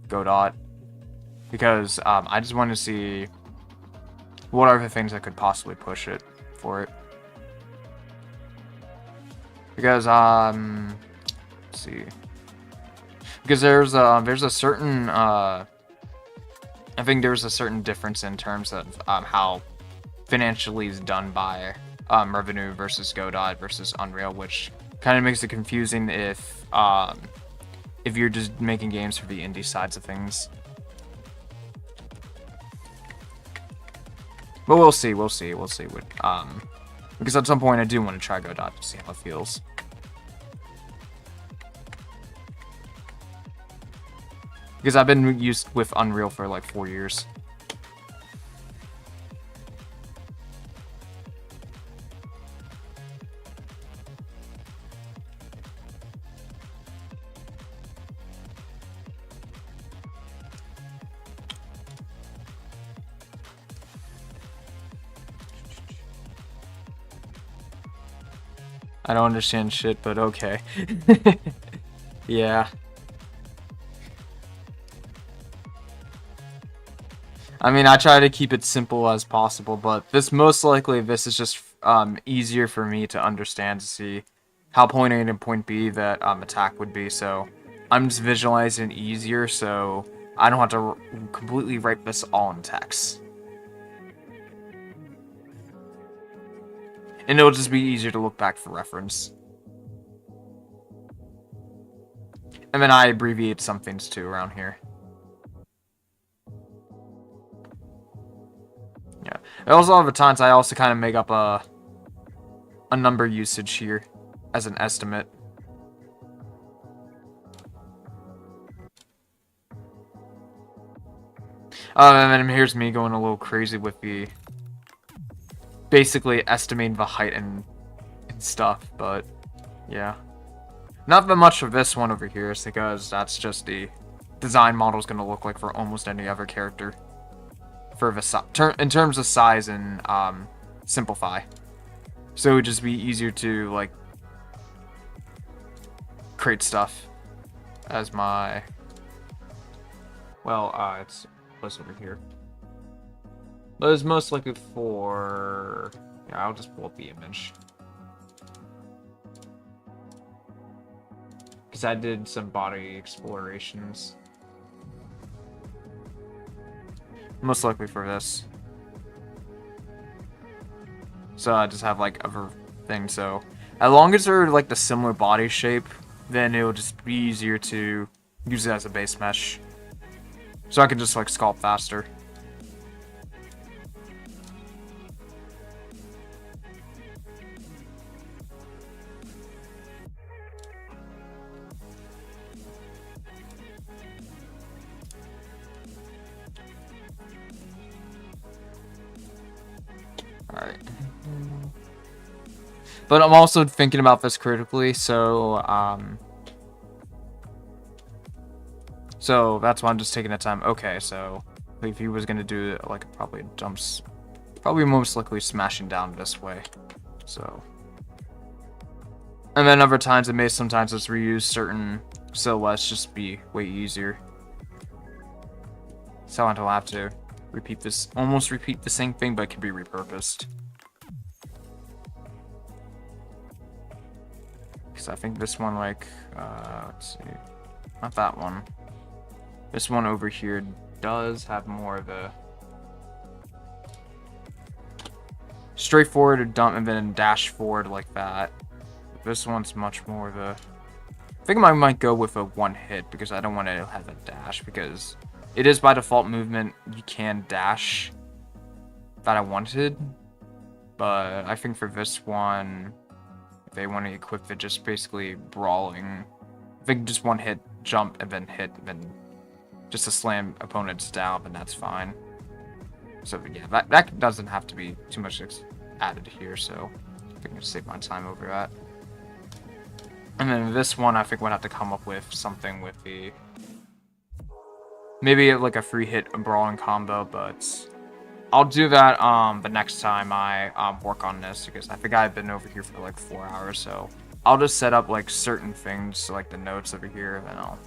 Godot, because I just want to see what are the things that could possibly push it for it. Because let's see, because there's a certain I think there's a certain difference in terms of how financially is done by revenue versus Godot versus Unreal, which kind of makes it confusing if you're just making games for the indie sides of things. But we'll see what because at some point I do want to try Godot to see how it feels. Because I've been used with Unreal for like 4 years. I don't understand shit, but okay. Yeah. I mean, I try to keep it simple as possible, but this is just easier for me to understand, to see how point A and point B that attack would be. So I'm just visualizing it easier, so I don't have to completely write this all in text. And it'll just be easier to look back for reference. And then I abbreviate some things too around here. Yeah. And also, other times I also kind of make up a number usage here as an estimate. And then here's me going a little crazy with the basically estimating the height and stuff, but yeah. Not that much of this one over here, is because that's just the design model is going to look like for almost any other character. For the in terms of size and simplify. So it would just be easier to like create stuff as my it's what's over here. But it's most likely for I'll just pull up the image. Because I did some body explorations. Most likely for this. So I just have like other things, so as long as they're like the similar body shape, then it'll just be easier to use it as a base mesh. So I can just like sculpt faster. Alright. But I'm also thinking about this critically, so that's why I'm just taking the time. Okay, so if he was gonna do like probably jumps, probably most likely smashing down this way. So, and then other times it may sometimes just reuse certain silhouettes just to be way easier. So I don't have to almost repeat the same thing, but it can be repurposed. Because I think this one, like, let's see, not that one. This one over here does have more of a straightforward dump and then dash forward like that. This one's much more of a... I think I might go with a one hit because I don't want to have a dash because it is by default movement. You can dash that I wanted, but I think for this one, if they want to equip it just basically brawling, I think just one hit, jump, and then hit, and then just to slam opponents down, then that's fine. So yeah, that doesn't have to be too much added here, so I think I'll save my time over that. And then this one, I think we'll have to come up with something with the... maybe like a free hit brawling combo, but I'll do that the next time I work on this, because I think I've been over here for like 4 hours, so I'll just set up like certain things, so, like the notes over here, and then I'll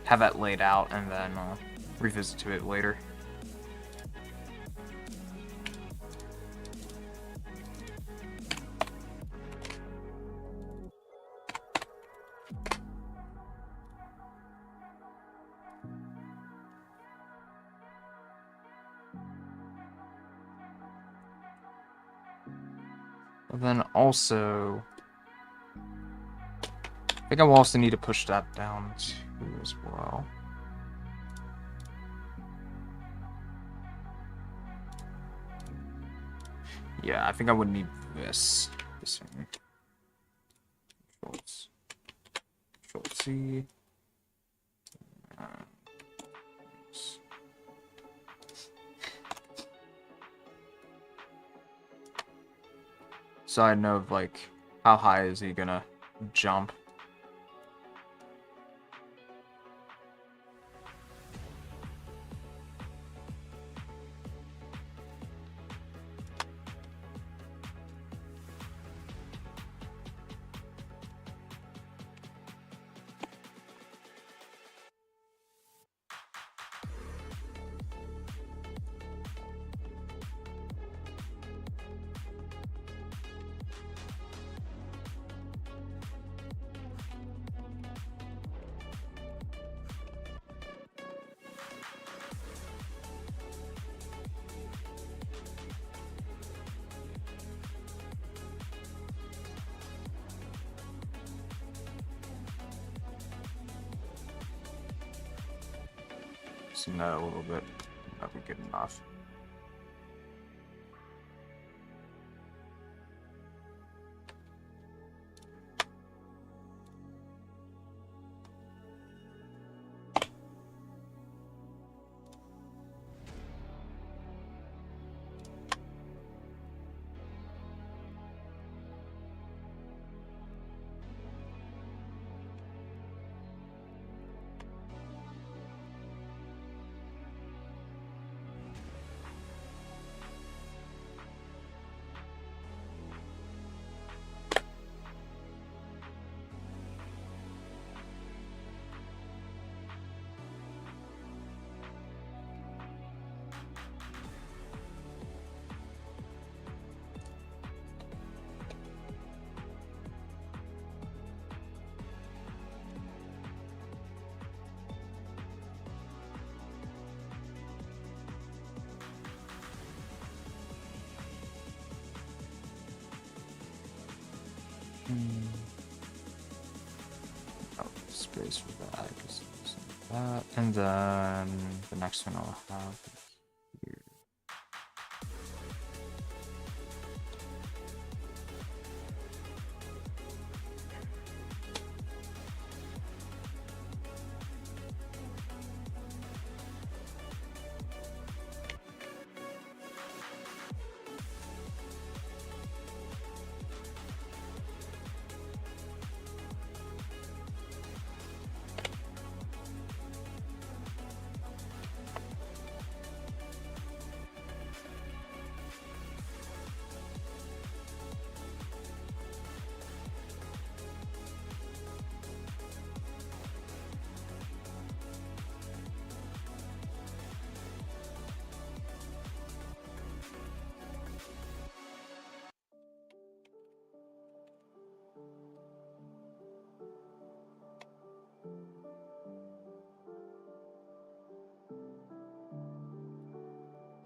have that laid out, and then I'll revisit to it later. But then also, I think I will also need to push that down too as well. Yeah, I think I would need this thing. Control C. So I know like how high is he gonna jump. So no, a little bit. That'd be good enough. Oh, space for that, that, and then the next one I'll have here.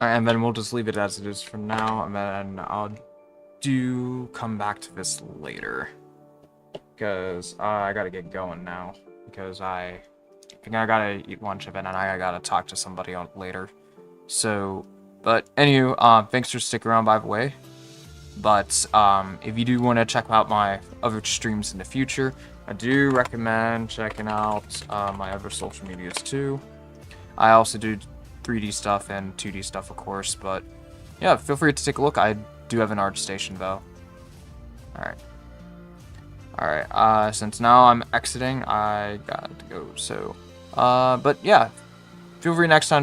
And then we'll just leave it as it is for now, and then I'll come back to this later. Because I gotta get going now. Because I think I gotta eat lunch of it, and I gotta talk to somebody on later. So, but anywho, thanks for sticking around, by the way. But if you do want to check out my other streams in the future, I do recommend checking out my other social medias too. I also do 3D stuff and 2D stuff, of course, but yeah, feel free to take a look. I do have an art station though. Alright, since now I'm exiting, I got to go, so, but yeah, feel free next time